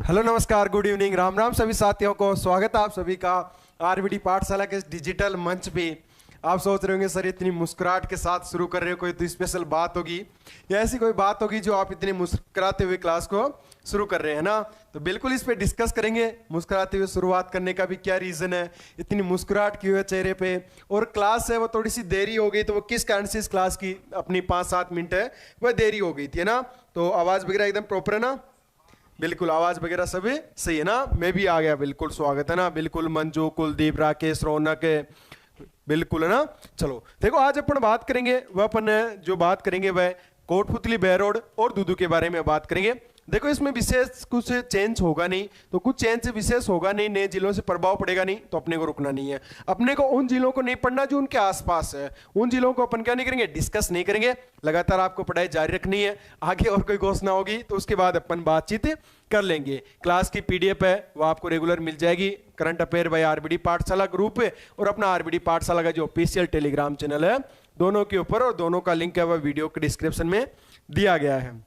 Hello नमस्कार, good evening, Ram Ram सभी साथियों को। स्वागत है आप सभी का आरबीडी पाठशाला के डिजिटल मंच पे। आप सोच रहे होंगे सर इतनी मुस्कुराहट के साथ शुरू कर रहे हो, कोई तो स्पेशल बात होगी या ऐसी कोई बात होगी जो आप इतनी मुस्कुराते हुए क्लास को शुरू कर रहे हैं ना। तो बिल्कुल इस पे डिस्कस करेंगे, मुस्कुराते हुए शुरुआत करने का भी क्या रीजन है, इतनी मुस्कुराहट क्यों है चेहरे पे, और क्लास है वो थोड़ी सी देरी हो गई तो वो किस कारण से इस क्लास की अपनी 5-7 मिनट है वह देरी हो गई थी, है ना। तो आवाज वगैरह एकदम प्रॉपर है ना, बिल्कुल आवाज वगैरह सभी सही है ना। मैं भी आ गया, बिल्कुल स्वागत है ना, बिल्कुल मंजू, कुलदीप, राकेश, रौनक, बिल्कुल है ना। चलो देखो, आज अपन बात करेंगे, वह अपन जो बात करेंगे वह कोटपुतली, बहरोड और दूदू के बारे में बात करेंगे। देखो इसमें विशेष कुछ चेंज होगा नहीं, तो कुछ चेंज विशेष होगा नहीं, नए जिलों से प्रभाव पड़ेगा नहीं, तो अपने को रुकना नहीं है। अपने को उन जिलों को नहीं पढ़ना जो उनके आसपास है, उन जिलों को अपन क्या नहीं करेंगे, डिस्कस नहीं करेंगे। लगातार आपको पढ़ाई जारी रखनी है। आगे और कोई घोषणा होगी तो उसके बाद अपन बातचीत कर लेंगे। क्लास की पीडीएफ है वो आपको रेगुलर मिल जाएगी, करंट अफेयर बाय आरबीडी पाठशाला ग्रुप है और अपना आरबीडी पाठशाला का जो ऑफिशियल टेलीग्राम चैनल है, दोनों के ऊपर, और दोनों का लिंक है वह वीडियो के डिस्क्रिप्शन में दिया गया है।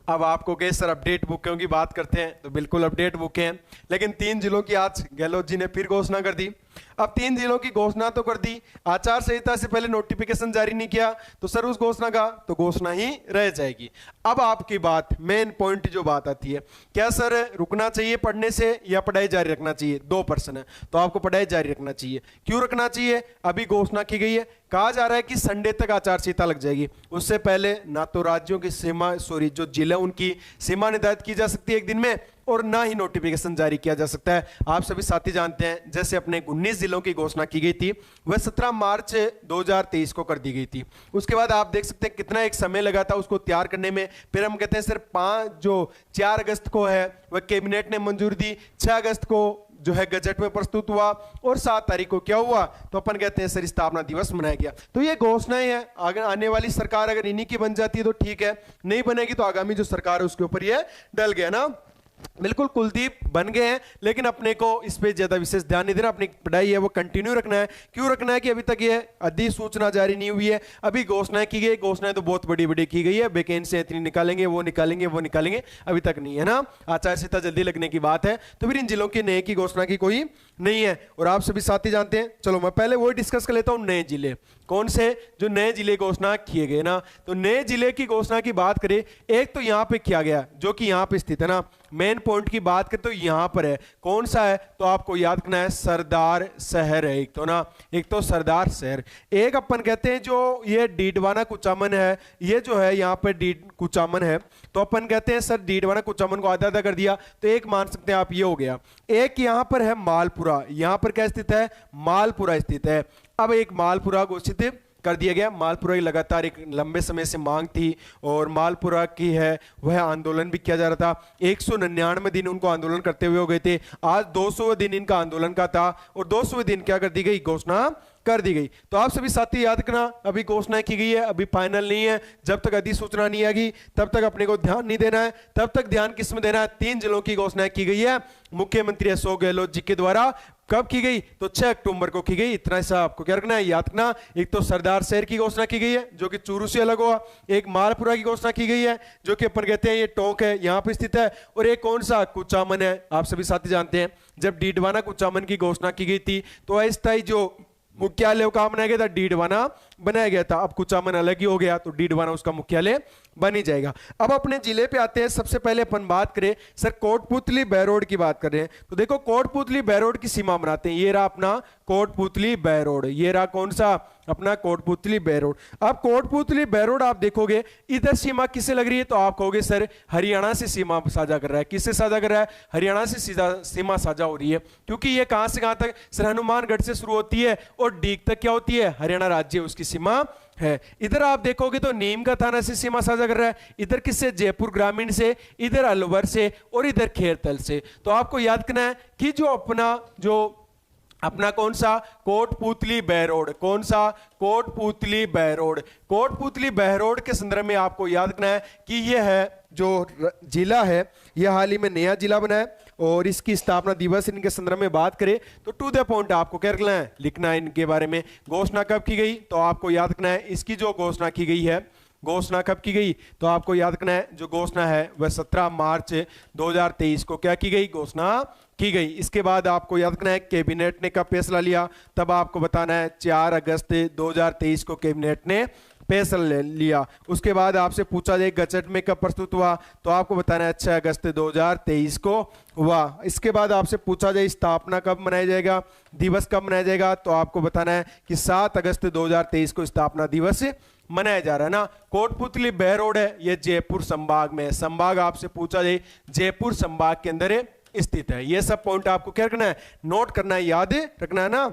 अब आपको कहे सर अपडेट बुकों की बात करते हैं, तो बिल्कुल अपडेट बुकें हैं, लेकिन 3 जिलों की आज गहलोत जी ने फिर घोषणा कर दी। अब 3 जिलों की घोषणा तो कर दी, आचार संहिता से पहले नोटिफिकेशन जारी नहीं किया, तो सर उस घोषणा का तो घोषणा ही रह जाएगी। अब आपकी बात, मेन पॉइंट जो बात आती है, क्या सर रुकना चाहिए पढ़ने से या पढ़ाई जारी रखना चाहिए? 2 प्रश्न है, तो आपको पढ़ाई जारी रखना चाहिए। क्यों रखना चाहिए? अभी घोषणा की गई है, कहा जा रहा है कि संडे तक आचार संहिता लग जाएगी। उससे पहले ना तो राज्यों की सीमा, जो जिले उनकी सीमा निर्धारित की जा सकती है एक दिन में, और ना ही नोटिफिकेशन जारी किया जा सकता है। आप सभी साथी जानते हैं, जैसे अपने 19 जिलों की घोषणा की गई थी वह 17 मार्च 2023 को कर दी गई थी। उसके बाद आप देख सकते हैं कितना एक समय लगा था उसको तैयार करने में। फिर हम कहते हैं सर 4 अगस्त को है वह कैबिनेट ने मंजूरी दी, 6 अगस्त को जो है गजट में प्रस्तुत हुआ, और 7 तारीख को क्या हुआ, तो अपन कहते हैं सर स्थापना दिवस मनाया गया। तो ये घोषणाएं हैं, अगर आने वाली सरकार अगर इन्हीं की बन जाती है तो ठीक है, नहीं बनेगी तो आगामी जो सरकार है उसके ऊपर ये डल गया ना। बिल्कुल कुलदीप बन गए हैं, लेकिन अपने को इस पे ज्यादा विशेष ध्यान नहीं देना, अपनी पढ़ाई है वो कंटिन्यू रखना है। क्यों रखना है कि अभी तक ये अधिसूचना जारी नहीं हुई है, अभी घोषणाएं की गई, घोषणाएं तो बहुत बड़ी बड़ी की गई है, वैकेंसी इतनी निकालेंगे, वो निकालेंगे, वो निकालेंगे, अभी तक नहीं है ना। आचार संहिता जल्दी लगने की बात है, तो फिर इन जिलों के नए की घोषणा की कोई नहीं है। और आप सभी साथी जानते हैं, चलो मैं पहले वही डिस्कस कर लेता हूं, नए जिले कौन से, जो नए जिले घोषणा किए गए ना। तो नए जिले की घोषणा की बात करें, एक तो यहां पे किया गया जो कि यहां पे स्थित है ना। मेन पॉइंट की बात करें तो यहां पर है, कौन सा है, तो आपको याद करना है सरदार शहर है एक तो ना, एक तो सरदार शहर। एक अपन कहते हैं जो ये डीडवाना कुचामन है, ये जो है यहाँ पर कुचामन है, तो अपन कहते हैं सर डीडवाना कुचामन को आधा आधा कर दिया, तो एक मान सकते हैं आप, ये हो गया। एक यहां पर है मालपुरा, यहां पर क्या स्थित है, मालपुरा स्थित है। अब एक मालपुरा घोषित कर दिया गया। मालपुरा की लगातार एक लंबे समय से मांग थी, और मालपुरा की है वह आंदोलन भी किया जा रहा था। 199 दिन उनको आंदोलन करते हुए हो गए थे, आज 200 दिन इनका आंदोलन का था, और 200 दिन क्या कर दी गई, घोषणा कर दी गई। तो आप सभी साथी याद रखना, अभी घोषणा की गई है, अभी फाइनल नहीं है, जब तक अधिसूचना नहीं आएगी तब तक अपने को ध्यान नहीं देना है। तब तक ध्यान किसमें देना है, 3 जिलों की घोषणा की गई है मुख्यमंत्री अशोक गहलोत जी के द्वारा। कब की गई, तो 6 अक्टूबर को की गई। इतना सा आपको क्या रखना है, याद रखना। एक तो सरदार शहर की घोषणा की गई है जो कि चूरू से अलग हुआ, एक मालपुरा की घोषणा की गई है जो कि अपन कहते हैं ये टोंक है, यहां पर स्थित है, और एक कौन सा, कुचामन है। आप सभी साथी जानते हैं जब डीडवाना कुचामन की घोषणा की गई थी तो अस्थायी जो मुख्यालय कहां बनाया गया था, डीडवाना बनाया गया था। अब कुचामन अलग ही हो गया तो डीडवाना उसका मुख्यालय बन ही जाएगा। अब अपने जिले पे आते हैं। सबसे पहले अपन बात करें सर कोटपुतली बहरोड की बात कर रहे हैं, तो देखो कोटपुतली बहरोड की सीमा बनाते हैं। ये रहा अपना कोटपुतली बहरोड, ये रहा कौन सा, अपना कोटपुतली बहरोड। अब कोटपुतली बहरोड आप देखोगे इधर सीमा किससे लग रही है, तो आप कहोगे सर हरियाणा से सीमा साझा कर रहा है। किससे साझा कर रहा है, हरियाणा से सीमा साझा हो रही है, क्योंकि ये कहां से कहां तक, सर हनुमानगढ़ से शुरू होती है और डीग तक क्या होती है, हरियाणा राज्य उसकी सीमा है। इधर आप देखोगे तो नीम का थाना से सीमा साझा कर रहा है, इधर किससे, जयपुर ग्रामीण से, इधर अलवर से, और इधर खेरतल से। तो आपको याद करना है कि जो अपना कौन सा, कोटपुतली बहरोड, कौन सा, कोटपुतली बहरोड। कोटपुतली बहरोड के संदर्भ में आपको याद रखना है कि यह है जो जिला है, यह हाल ही में नया जिला बना है, और इसकी स्थापना दिवस इनके संदर्भ में बात करें तो टू द पॉइंट आपको क्या रखना है, लिखना है इनके बारे में। घोषणा कब की गई, तो आपको याद रखना है इसकी जो घोषणा की गई है घोषणा कब की गई, तो आपको याद रखना है जो घोषणा है वह 17 मार्च 2023 को क्या की गई, घोषणा की गई। इसके बाद आपको याद रखना है कैबिनेट ने कब फैसला लिया, तब आपको बताना है 4 अगस्त 2023 को कैबिनेट ने फैसला लिया। उसके बाद आपसे पूछा जाए गजट में कब प्रस्तुत हुआ, तो आपको बताना है 6 अगस्त 2023 को हुआ। इसके बाद आपसे पूछा जाए स्थापना कब मनाया जाएगा, दिवस कब मनाया जाएगा, तो आपको बताना है कि 7 अगस्त 2023 को स्थापना दिवस मनाया जा रहा है ना। कोटपुतली बह रोड है, ये जयपुर संभाग में है। संभाग आपसे पूछा जाए जयपुर संभाग के अंदर स्थित है। ये सब पॉइंट आपको क्या करना है, नोट करना है, याद रखना है ना।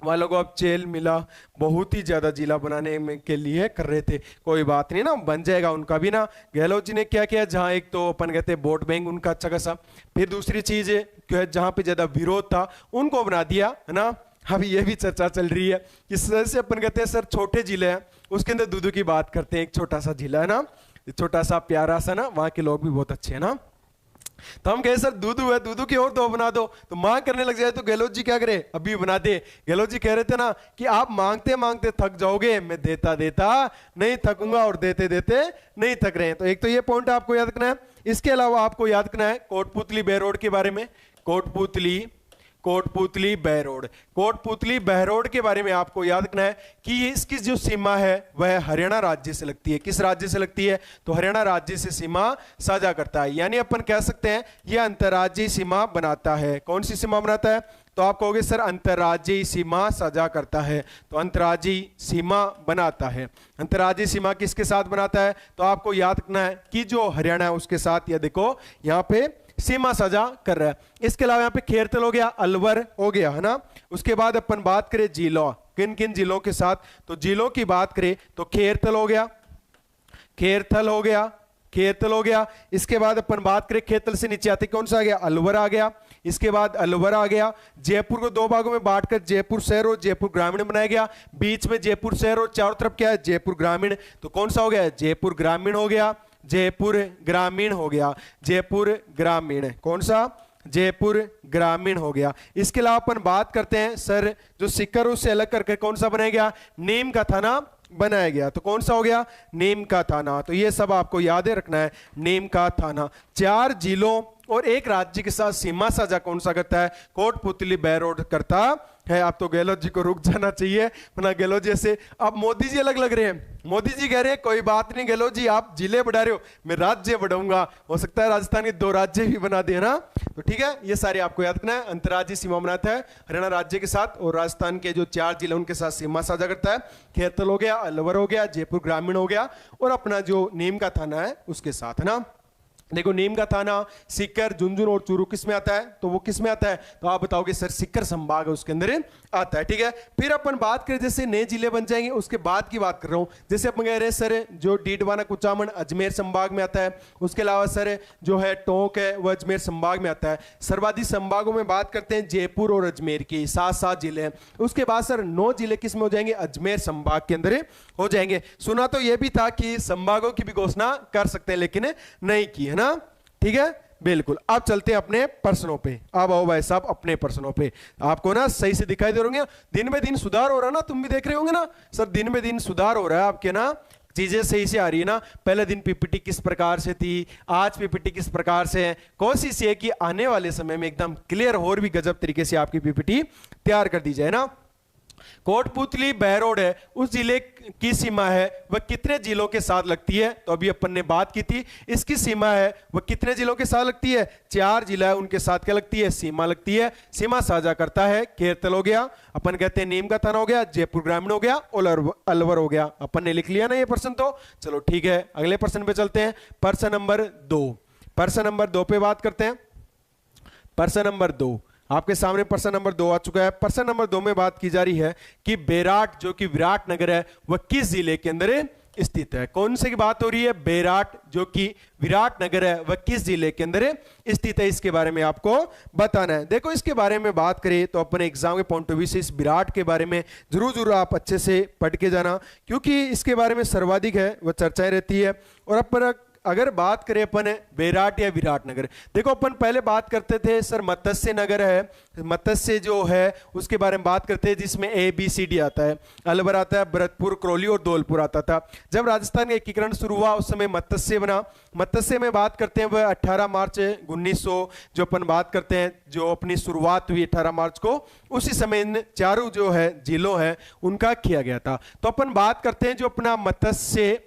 वालों को अब चेल मिला, बहुत ही ज्यादा जिला बनाने में के लिए कर रहे थे, कोई बात नहीं ना, बन जाएगा उनका भी ना। गहलोत जी ने क्या किया, जहां एक तो अपन कहते हैं वोट बैंक उनका अच्छा खासा, फिर दूसरी चीज जहां पे ज्यादा विरोध था उनको बना दिया है ना। अभी ये भी चर्चा चल रही है कि से अपन कहते हैं सर छोटे जिले हैं, उसके अंदर दूधू की बात करते हैं, एक छोटा सा जिला है ना, छोटा सा प्यारा सा ना, वहां के लोग भी बहुत अच्छे हैं ना। तो हम कहे सर दूधू है, दूधू की और दो बना दो, तो मांग करने लग जाए तो गहलोत जी क्या करे, अभी बना दे। गहलोत जी कह रहे थे ना कि आप मांगते मांगते थक जाओगे, मैं देता देता नहीं थकूंगा और देते देते नहीं थक रहे हैं। तो एक तो ये पॉइंट आपको याद रखना है। इसके अलावा आपको याद रखना है कोटपुतली बह रोड के बारे में, कोटपुतली बह रोड, कोटपुतली बह रोड के बारे में आपको याद रखना है कि इसकी जो सीमा है वह हरियाणा राज्य से लगती है। किस राज्य से लगती है, तो हरियाणा राज्य से सीमा साझा करता है, यानी अपन कह सकते हैं यह अंतर्राज्यीय सीमा बनाता है। कौन सी सीमा बनाता है, तो आप कहोगे सर अंतर्राज्यीय सीमा साझा करता है, तो अंतर्राज्यीय सीमा बनाता है। अंतर्राज्यीय सीमा किसके साथ बनाता है, तो आपको याद रखना है कि जो हरियाणा है उसके साथ, यह देखो यहां पे सीमा साझा कर रहा है। इसके अलावा यहाँ पे खेरतल हो गया, अलवर हो गया है ना। उसके बाद अपन बात करें जिलों, किन किन जिलों के साथ, तो जिलों की बात करें तो खेरतल हो गया, खेरतल हो गया, खेरतल हो गया। इसके बाद अपन बात करें खेरतल से नीचे आते कौन सा आ गया, अलवर आ गया। इसके बाद अलवर आ गया। जयपुर को दो भागों में बांटकर जयपुर शहर और जयपुर ग्रामीण बनाया गया, बीच में जयपुर शहर और चारों तरफ क्या है, जयपुर ग्रामीण, तो कौन सा हो गया, जयपुर ग्रामीण हो गया, जयपुर ग्रामीण हो गया, जयपुर ग्रामीण, कौन सा, जयपुर ग्रामीण हो गया। इसके अलावा अपन बात करते हैं सर जो सिक्कर उससे अलग करके कौन सा बनाया गया, नीम का थाना बनाया गया, तो कौन सा हो गया, नीम का थाना। तो ये सब आपको याद रखना है, नीम का थाना। 4 जिलों और एक राज्य के साथ सीमा साझा कौन सा करता है, कोटपुतली बह रोड करता है। आप तो गहलोत जी को रुक जाना चाहिए, वरना गहलोत जी से अब मोदी जी अलग लग रहे हैं। मोदी जी कह रहे हैं कोई बात नहीं गहलोत जी, आप जिले बढ़ा रहे हो, मैं राज्य बढ़ाऊंगा, हो सकता है राजस्थान के 2 राज्य भी बना दे ना। तो ठीक है, ये सारे आपको याद रखना है। अंतर्राज्यीय सीमा बनाता है हरियाणा राज्य के साथ, और राजस्थान के जो 4 जिले उनके साथ सीमा साझा करता है। खेरतल हो गया, अलवर हो गया, जयपुर ग्रामीण हो गया, और अपना जो नीम का थाना है उसके साथ, है ना। देखो नीम का थाना सीकर, झुंझुनू और चूरू किस में आता है, तो वो किस में आता है, तो आप बताओगे सर सीकर संभाग है उसके अंदर आता है। ठीक है, फिर अपन बात करें जैसे नए जिले बन जाएंगे, उसके बाद की बात कर रहा हूं। जैसे अपन कह रहे हैं सर जो डीडवाना कुचामन अजमेर संभाग में आता है, उसके अलावा सर जो है टोंक है वह अजमेर संभाग में आता है। सर्वाधिक संभागों में बात करते हैं जयपुर और अजमेर की, 7 जिले हैं। उसके बाद सर 9 जिले किस में हो जाएंगे, अजमेर संभाग के अंदर हो जाएंगे। सुना तो यह भी था कि संभागों की भी घोषणा कर सकते हैं, लेकिन नहीं की, है ना। ठीक है, बिल्कुल। अब चलते हैं अपने प्रश्नों पे। अब आओ भाई साहब अपने प्रश्नों पे। आपको ना सही से दिखाई दे रहे होंगे, दिन में दिन सुधार हो रहा है ना, तुम भी देख रहे होंगे ना सर, दिन में दिन सुधार हो रहा है आपके ना, चीजें सही से आ रही है ना। पहले दिन पीपीटी किस प्रकार से थी, आज पीपीटी किस प्रकार से है। कोशिश ये कि आने वाले समय में एकदम क्लियर और भी गजब तरीके से आपकी पीपीटी तैयार कर दी जाए ना। कोटपुतली बह रोड है, उस जिले की सीमा है वह कितने जिलों के साथ लगती है, तो अभी अपन ने बात की थी। इसकी सीमा है वह कितने जिलों के साथ लगती है, 4 जिला है उनके साथ क्या लगती है, सीमा लगती है। सीमा साझा करता है खेरतल हो गया, अपन कहते हैं नीम का थाना हो गया, जयपुर ग्रामीण हो गया और अलवर हो गया। अपन ने लिख लिया ना ये प्रश्न, तो चलो ठीक है अगले प्रश्न पे चलते हैं। प्रश्न नंबर 2, प्रश्न नंबर 2 पे बात करते हैं। प्रश्न नंबर 2 आपके सामने प्रश्न नंबर 2 आ चुका है। प्रश्न नंबर 2 में बात की जा रही है कि बेराट जो कि विराट नगर है वह किस जिले के अंदर स्थित है। कौन से की बात हो रही है, बेराट जो कि विराट नगर है वह किस जिले के अंदर स्थित है, इसके बारे में आपको बताना है। देखो इसके बारे में बात करें तो अपने एग्जाम के पॉइंट ऑफ व्यू से इस विराट के बारे में जरूर आप अच्छे से पढ़ के जाना, क्योंकि इसके बारे में सर्वाधिक है वह चर्चाएं रहती है। और अगर बात करें अपन बेराट या विराट नगर, देखो अपन पहले बात करते थे सर मत्स्य नगर है, मत्स्य जो है उसके बारे में बात करते हैं जिसमें ABCD आता है, अलवर आता है, भरतपुर, करौली और धौलपुर आता था। जब राजस्थान का एकीकरण शुरू हुआ उस समय मत्स्य बना। मत्स्य में बात करते हैं वह 18 मार्च 1900 जो अपन बात करते हैं जो अपनी शुरुआत हुई 18 मार्च को, उसी समय इन चारों जो है जिलों है उनका किया गया था। तो अपन बात करते हैं जो अपना मत्स्य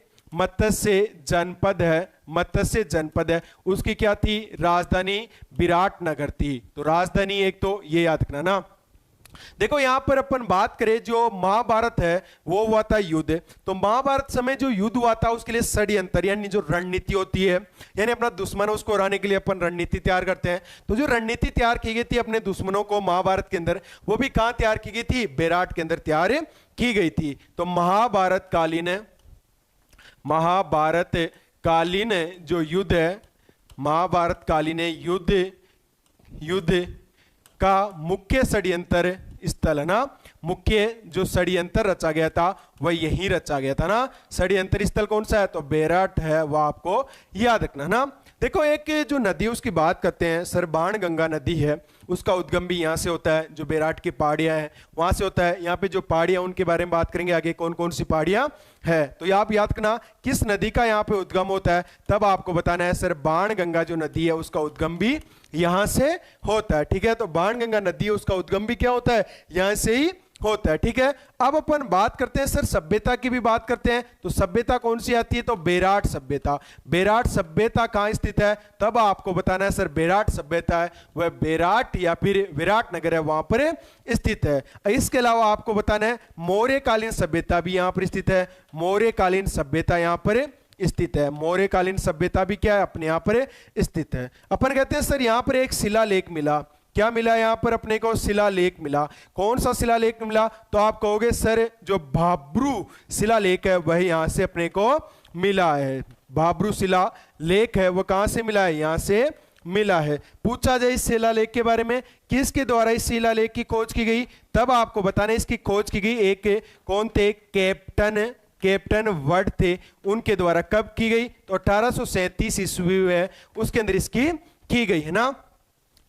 जनपद है, मत्स्य जनपद है उसकी क्या थी, राजधानी विराटनगर थी। तो राजधानी एक तो ये याद रखना ना। देखो यहां पर अपन बात करें जो महाभारत है वो हुआ था युद्ध। तो महाभारत समय जो युद्ध हुआ था उसके लिए षड्यंत्र यानी जो रणनीति होती है, यानी अपना दुश्मन उसको हराने के लिए अपन रणनीति तैयार करते हैं। तो जो रणनीति तैयार की गई थी अपने दुश्मनों को महाभारत के अंदर, वो भी कहां तैयार की गई थी, बेराट के अंदर तैयार की गई थी। तो महाभारत कालीन जो युद्ध है, महाभारत कालीन युद्ध का मुख्य षड्यंत्र स्थल है ना, मुख्य जो षड्यंत्र रचा गया था वह यहीं रचा गया था ना। षड्यंत्र स्थल कौन सा है, तो बेराट है, वह आपको याद रखना ना। देखो एक जो नदी उसकी बात करते हैं सर, बाणगंगा नदी है, उसका उद्गम भी यहाँ से होता है, जो बेराट की पहाड़ियाँ हैं वहाँ से होता है। यहाँ पे जो पहाड़ियाँ उनके बारे में बात करेंगे आगे, कौन कौन सी पहाड़ियाँ है। तो ये आप याद रखना किस नदी का यहाँ पे उद्गम होता है, तब आपको बताना है सर बाणगंगा जो नदी है उसका उद्गम भी यहाँ से होता है। ठीक है, तो बाणगंगा नदी है उसका उद्गम भी क्या होता है, यहाँ से ही होता है। ठीक है, अब अपन बात करते हैं सर सभ्यता की भी बात करते हैं। तो सभ्यता कौन सी आती है, तो बेराट सभ्यता। बेराट सभ्यता कहाँ स्थित है, तब आपको बताना है सर बेराट सभ्यता है वह बेराट या फिर विराट नगर है वहां पर स्थित है। इसके अलावा आपको बताना है मौर्यकालीन सभ्यता भी यहाँ पर स्थित है, मौर्यकालीन सभ्यता यहाँ पर स्थित है। मौर्यकालीन सभ्यता भी क्या है, अपने यहाँ पर स्थित है। अपन कहते हैं सर यहाँ पर एक शिलालेख मिला, क्या मिला यहाँ पर अपने को, शिलालेख मिला। कौन सा शिलालेख मिला, तो आप कहोगे सर जो भाब्रू शिलालेख है वह यहाँ से अपने को मिला है। भाब्रू शिलालेख है वो कहाँ से मिला है, यहाँ से मिला है। पूछा जाए इस शिलालेख के बारे में, किसके द्वारा इस शिलालेख की खोज की गई, तब आपको बताना इसकी खोज की गई एक कौन थे, कैप्टन वर्ड थे, उनके द्वारा। कब की गई, तो 1837 ईस्वी है उसके अंदर इसकी की गई है ना।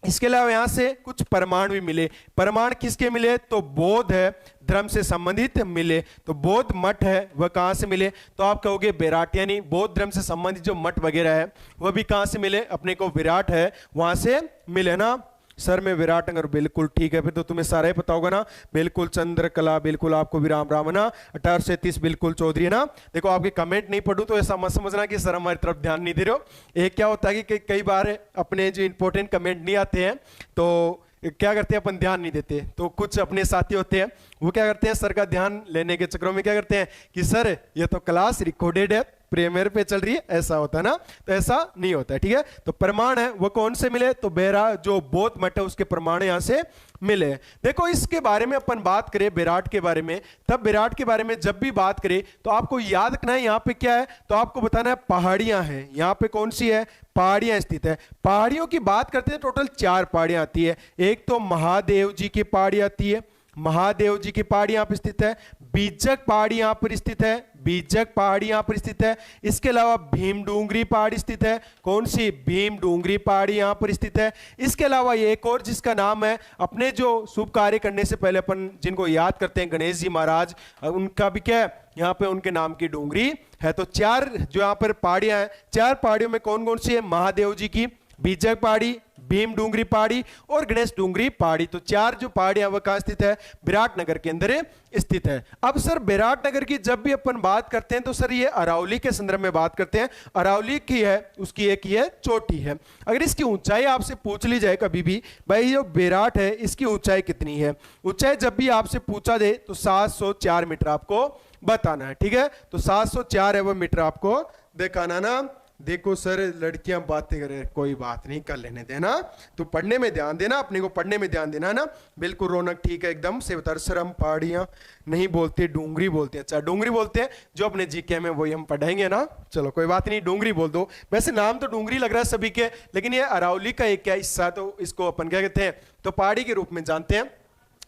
इसके अलावा यहां से कुछ प्रमाण भी मिले। प्रमाण किसके मिले, तो बौद्ध है धर्म से संबंधित मिले। तो बौद्ध मठ है वह कहां से मिले, तो आप कहोगे बेराट, यानी बौद्ध धर्म से संबंधित जो मठ वगैरह है वह भी कहां से मिले, अपने को विराट है वहां से मिले ना। सर मैं विराटनगर, बिल्कुल ठीक है, फिर तो तुम्हें सारा ही पता होगा ना। बिल्कुल चंद्रकला, बिल्कुल आपको विराम रामना, 1837 बिल्कुल चौधरी है ना। देखो आपके कमेंट नहीं पढ़ूं तो ऐसा मत समझना कि सर हमारी तरफ ध्यान नहीं दे रहे हो। एक क्या होता है कि कई बार अपने जो इंपॉर्टेंट कमेंट नहीं आते हैं तो क्या करते हैं अपन ध्यान नहीं देते। तो कुछ अपने साथी होते हैं वो क्या करते हैं, सर का ध्यान लेने के चक्करों में क्या करते हैं कि सर ये तो क्लास रिकॉर्डेड है, प्रीमियर पे चल रही है, ऐसा होता है ना। तो ऐसा नहीं होता है। ठीक है, तो प्रमाण है वो कौन से मिले, तो बेरा जो बौद्ध मठ है उसके प्रमाण यहां से मिले। देखो इसके बारे में अपन बात करें बेराट के बारे में, तब बेराट के बारे में जब भी बात करें तो आपको याद रखना है यहाँ पे क्या है, तो आपको बताना है पहाड़ियां हैं। यहाँ पे कौन सी है, पहाड़ियां स्थित है। पहाड़ियों की बात करते हैं टोटल 4 पहाड़ियां आती है। एक तो महादेव जी की पहाड़ी आती है, महादेव जी की पहाड़ी यहां पर स्थित है। बीजक पहाड़ी यहां पर स्थित है, बीजक पहाड़ी यहां पर स्थित है। इसके अलावा भीम डूंगरी पहाड़ी स्थित है। कौन सी, भीम डूंगरी पहाड़ी यहां पर स्थित है। इसके अलावा ये एक और जिसका नाम है, अपने जो शुभ कार्य करने से पहले अपन जिनको याद करते हैं गणेश जी महाराज, उनका भी क्या है यहाँ पे उनके नाम की डूंगरी है। तो 4 जो यहाँ पर पहाड़ियां हैं, 4 पहाड़ियों में कौन कौन सी है, महादेव जी की, बीजक पहाड़ी, भीम डूंगरी पहाड़ी और गणेश डूंगरी पहाड़ी। तो 4 जो पहाड़ियां वह कहां स्थित है, विराटनगर के अंदर स्थित है। अब सर विराटनगर की जब भी अपन बात करते हैं तो सर ये अरावली के संदर्भ में बात करते हैं। अरावली की है उसकी एक ये चोटी है। अगर इसकी ऊंचाई आपसे पूछ ली जाए कभी भी, भाई जो बेराट है इसकी ऊंचाई कितनी है, ऊंचाई जब भी आपसे पूछा जाए तो 704 मीटर आपको बताना है। ठीक है, तो 704 है वह मीटर आपको दिखाना ना। देखो सर लड़कियां बातें करें, कोई बात नहीं, कर लेने देना, तो पढ़ने में ध्यान देना, अपने को पढ़ने में ध्यान देना ना। बिल्कुल रौनक ठीक है एकदम से बता। सर हम पहाड़ियां नहीं बोलते, डूंगरी बोलते हैं। अच्छा डूंगरी बोलते हैं, जो अपने जीके में वही हम पढ़ेंगे ना। चलो कोई बात नहीं, डूंगरी बोल दो। वैसे नाम तो डूंगरी लग रहा है सभी के, लेकिन ये अरावली का एक क्या हिस्सा, तो इसको अपन क्या कहते हैं, तो पहाड़ी के रूप में जानते हैं।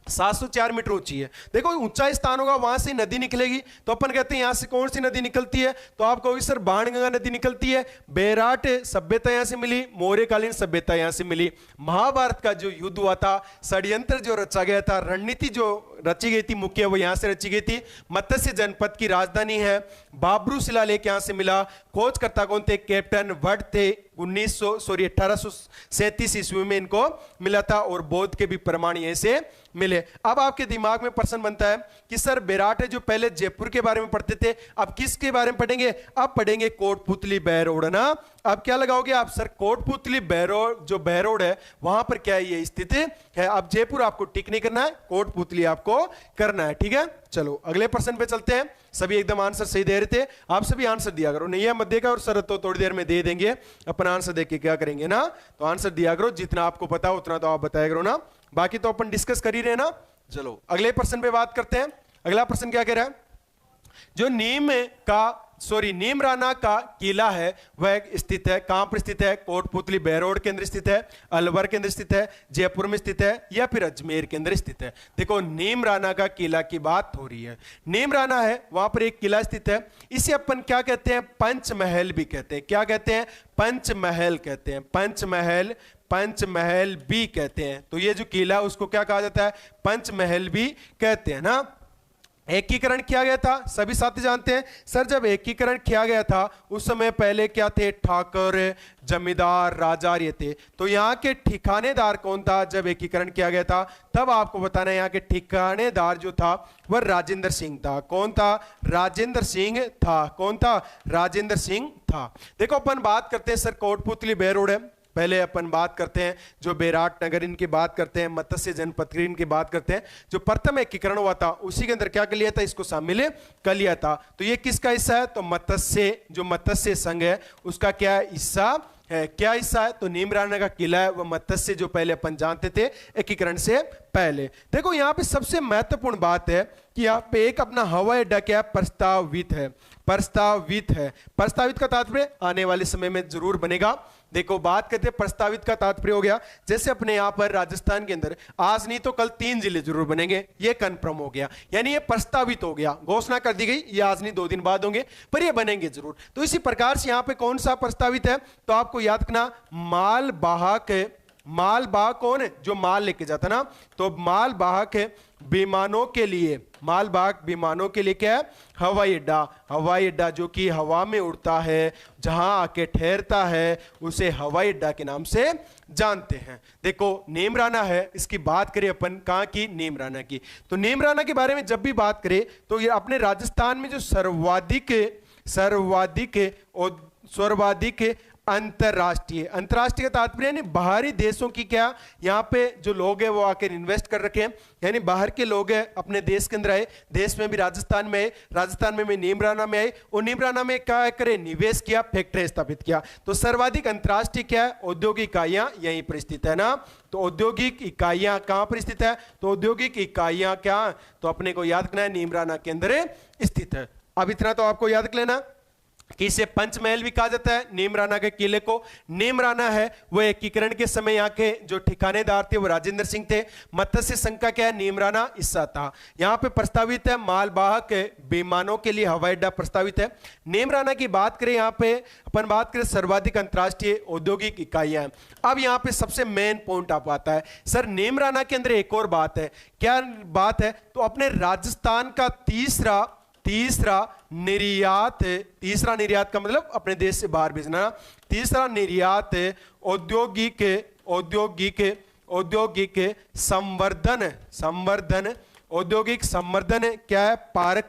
704 मीटर ऊंची है। देखो ऊंचा स्थान होगा, वहां से नदी निकलेगी, तो अपन कहते हैं यहां से कौन सी नदी निकलती है, तो आप कहोगे सर बाणगंगा नदी निकलती है। बैराट सभ्यता यहां से मिली, मौर्यकालीन सभ्यता यहां से मिली। महाभारत का जो युद्ध हुआ था, षड्यंत्र जो रचा गया था, रणनीति जो रची गई थी मुख्य, वो यहां से रची गई थी। मत्स्य जनपद की राजधानी है। बाबरू शिलालेख यहां से मिला। खोजकर्ता कौन थे, कैप्टन वड थे। 1837 ईस्वी में इनको मिला था, और बौद्ध के भी प्रमाण यहीं से मिले। अब आपके दिमाग में प्रश्न बनता है कि सर बैराट है जो पहले जयपुर के बारे में पढ़ते थे, अब किसके बारे में पढ़ेंगे, अब पढ़ेंगे कोटपुतली बहरोड ना। अब क्या लगाओगे आप, सर कोटपुतली बहरोड, जो बहरोड है वहां पर क्या ये स्थित है। अब जयपुर आपको टिक नहीं करना है, कोटपुतली आपको करना है, ठीक है। चलो अगले प्रश्न पे चलते हैं। सभी एकदम आंसर सही दे रहे थे, आप सभी आंसर दिया करो, नहीं है मत देगा, और सर तो थोड़ी देर में दे देंगे, अपन आंसर देके क्या करेंगे ना, तो आंसर दिया करो, जितना आपको पता हो उतना तो आप बताया करो ना, बाकी तो अपन डिस्कस कर ही रहे ना। चलो अगले प्रश्न पे बात करते हैं। अगला प्रश्न क्या कह रहा है, जो नीमराना का किला है वह स्थित है, कहां पर स्थित है, कोटपुतली बहरोड के अंदर स्थित है, अलवर के अंदर स्थित है, जयपुर में स्थित है, या फिर अजमेर के अंदर स्थित है। देखो नीमराना का किला की बात हो रही है। नीमराना है, वहां पर एक किला स्थित है, इसे अपन क्या कहते हैं, पंचमहल भी कहते हैं। क्या कहते हैं, पंचमहल कहते हैं, पंचमहल भी कहते हैं। तो ये जो किला है उसको क्या कहा जाता है, पंचमहल भी कहते हैं ना। एकीकरण किया गया था, सभी साथी जानते हैं। सर जब एकीकरण किया गया था उस समय पहले क्या थे, ठाकुर, जमींदार, राजा ये थे। तो यहाँ के ठिकानेदार कौन था जब एकीकरण किया गया था, तब आपको बताना है यहाँ के ठिकानेदार जो था वह राजेंद्र सिंह था। कौन था, राजेंद्र सिंह था। कौन था, राजेंद्र सिंह था। देखो अपन बात करते हैं सर कोटपुतली बहरोड है, पहले अपन बात करते हैं जो बैराट नगर इनकी बात करते हैं, मत्स्य जनपद की इनकी बात करते हैं। जो प्रथम एकीकरण हुआ था उसी के अंदर क्या कर लिया था, इसको शामिल कर लिया था। तो ये किसका हिस्सा है, तो मत्स्य संघ है उसका क्या हिस्सा है, क्या हिस्सा है, तो नीमराना का किला है, वह मत्स्य जो पहले अपन जानते थे एकीकरण से पहले। देखो यहाँ पे सबसे महत्वपूर्ण बात है कि यहाँ पे एक अपना हवाई अड्डा क्या है, प्रस्तावित है। प्रस्तावित का तात्पर्य आने वाले समय में जरूर बनेगा। देखो बात करते हैं प्रस्तावित का तात्पर्य हो गया, जैसे अपने यहाँ पर राजस्थान के अंदर आज नहीं तो कल 3 जिले जरूर बनेंगे, ये कंफर्म हो गया, यानी ये प्रस्तावित हो गया, घोषणा कर दी गई, ये आज नहीं 2 दिन बाद होंगे पर ये बनेंगे जरूर। तो इसी प्रकार से यहाँ पे कौन सा प्रस्तावित है, तो आपको याद रखना मालवाहक कौन है, जो माल लेके जाता ना, तो मालवाहक विमानों के लिए क्या है, हवाई अड्डा जो कि हवा में उड़ता है, जहां आके ठहरता है, उसे हवाई अड्डा के नाम से जानते हैं। देखो नीमराना है, इसकी बात करें अपन कहां की, नीमराना की। तो नीमराना के बारे में जब भी बात करें तो ये अपने राजस्थान में जो सर्वाधिक अंतरराष्ट्रीय का तात्पर्य यानी बाहरी देशों की क्या, यहाँ पे जो लोग हैं वो आकर इन्वेस्ट कर रखे हैं, यानी बाहर के लोग हैं अपने देश के अंदर आए, देश में भी राजस्थान में नीमराना में आए, और नीमराना में क्या करे, निवेश किया, फैक्ट्री स्थापित किया। तो सर्वाधिक अंतरराष्ट्रीय क्या है, औद्योगिक इकाइयां यहीं पर स्थित है ना। तो औद्योगिक इकाइयां कहां पर स्थित है, तो औद्योगिक इकाइयां क्या, तो अपने को याद रखना है नीमराना के अंदर स्थित है। अब इतना तो आपको याद रख लेना कि इसे पंचमहल भी कहा जाता है नीमराना के किले को। नीमराना है वह एकीकरण के समय यहाँ के जो ठिकानेदार थे वो राजेंद्र सिंह थे। मत्स्य संघ का क्या है, नीमराना हिस्सा था। यहाँ पे प्रस्तावित है मालवाहक विमानों के लिए हवाई अड्डा प्रस्तावित है। नीमराना की बात करें, यहाँ पे अपन बात करें सर्वाधिक अंतरराष्ट्रीय औद्योगिक इकाइयां। अब यहाँ पे सबसे मेन पॉइंट आप आता है, सर नीमराना के अंदर एक और बात है, क्या बात है, तो अपने राजस्थान का तीसरा निर्यात का मतलब अपने देश से बाहर भेजना, तीसरा निर्यात औद्योगिक संवर्धन क्या है, पार्क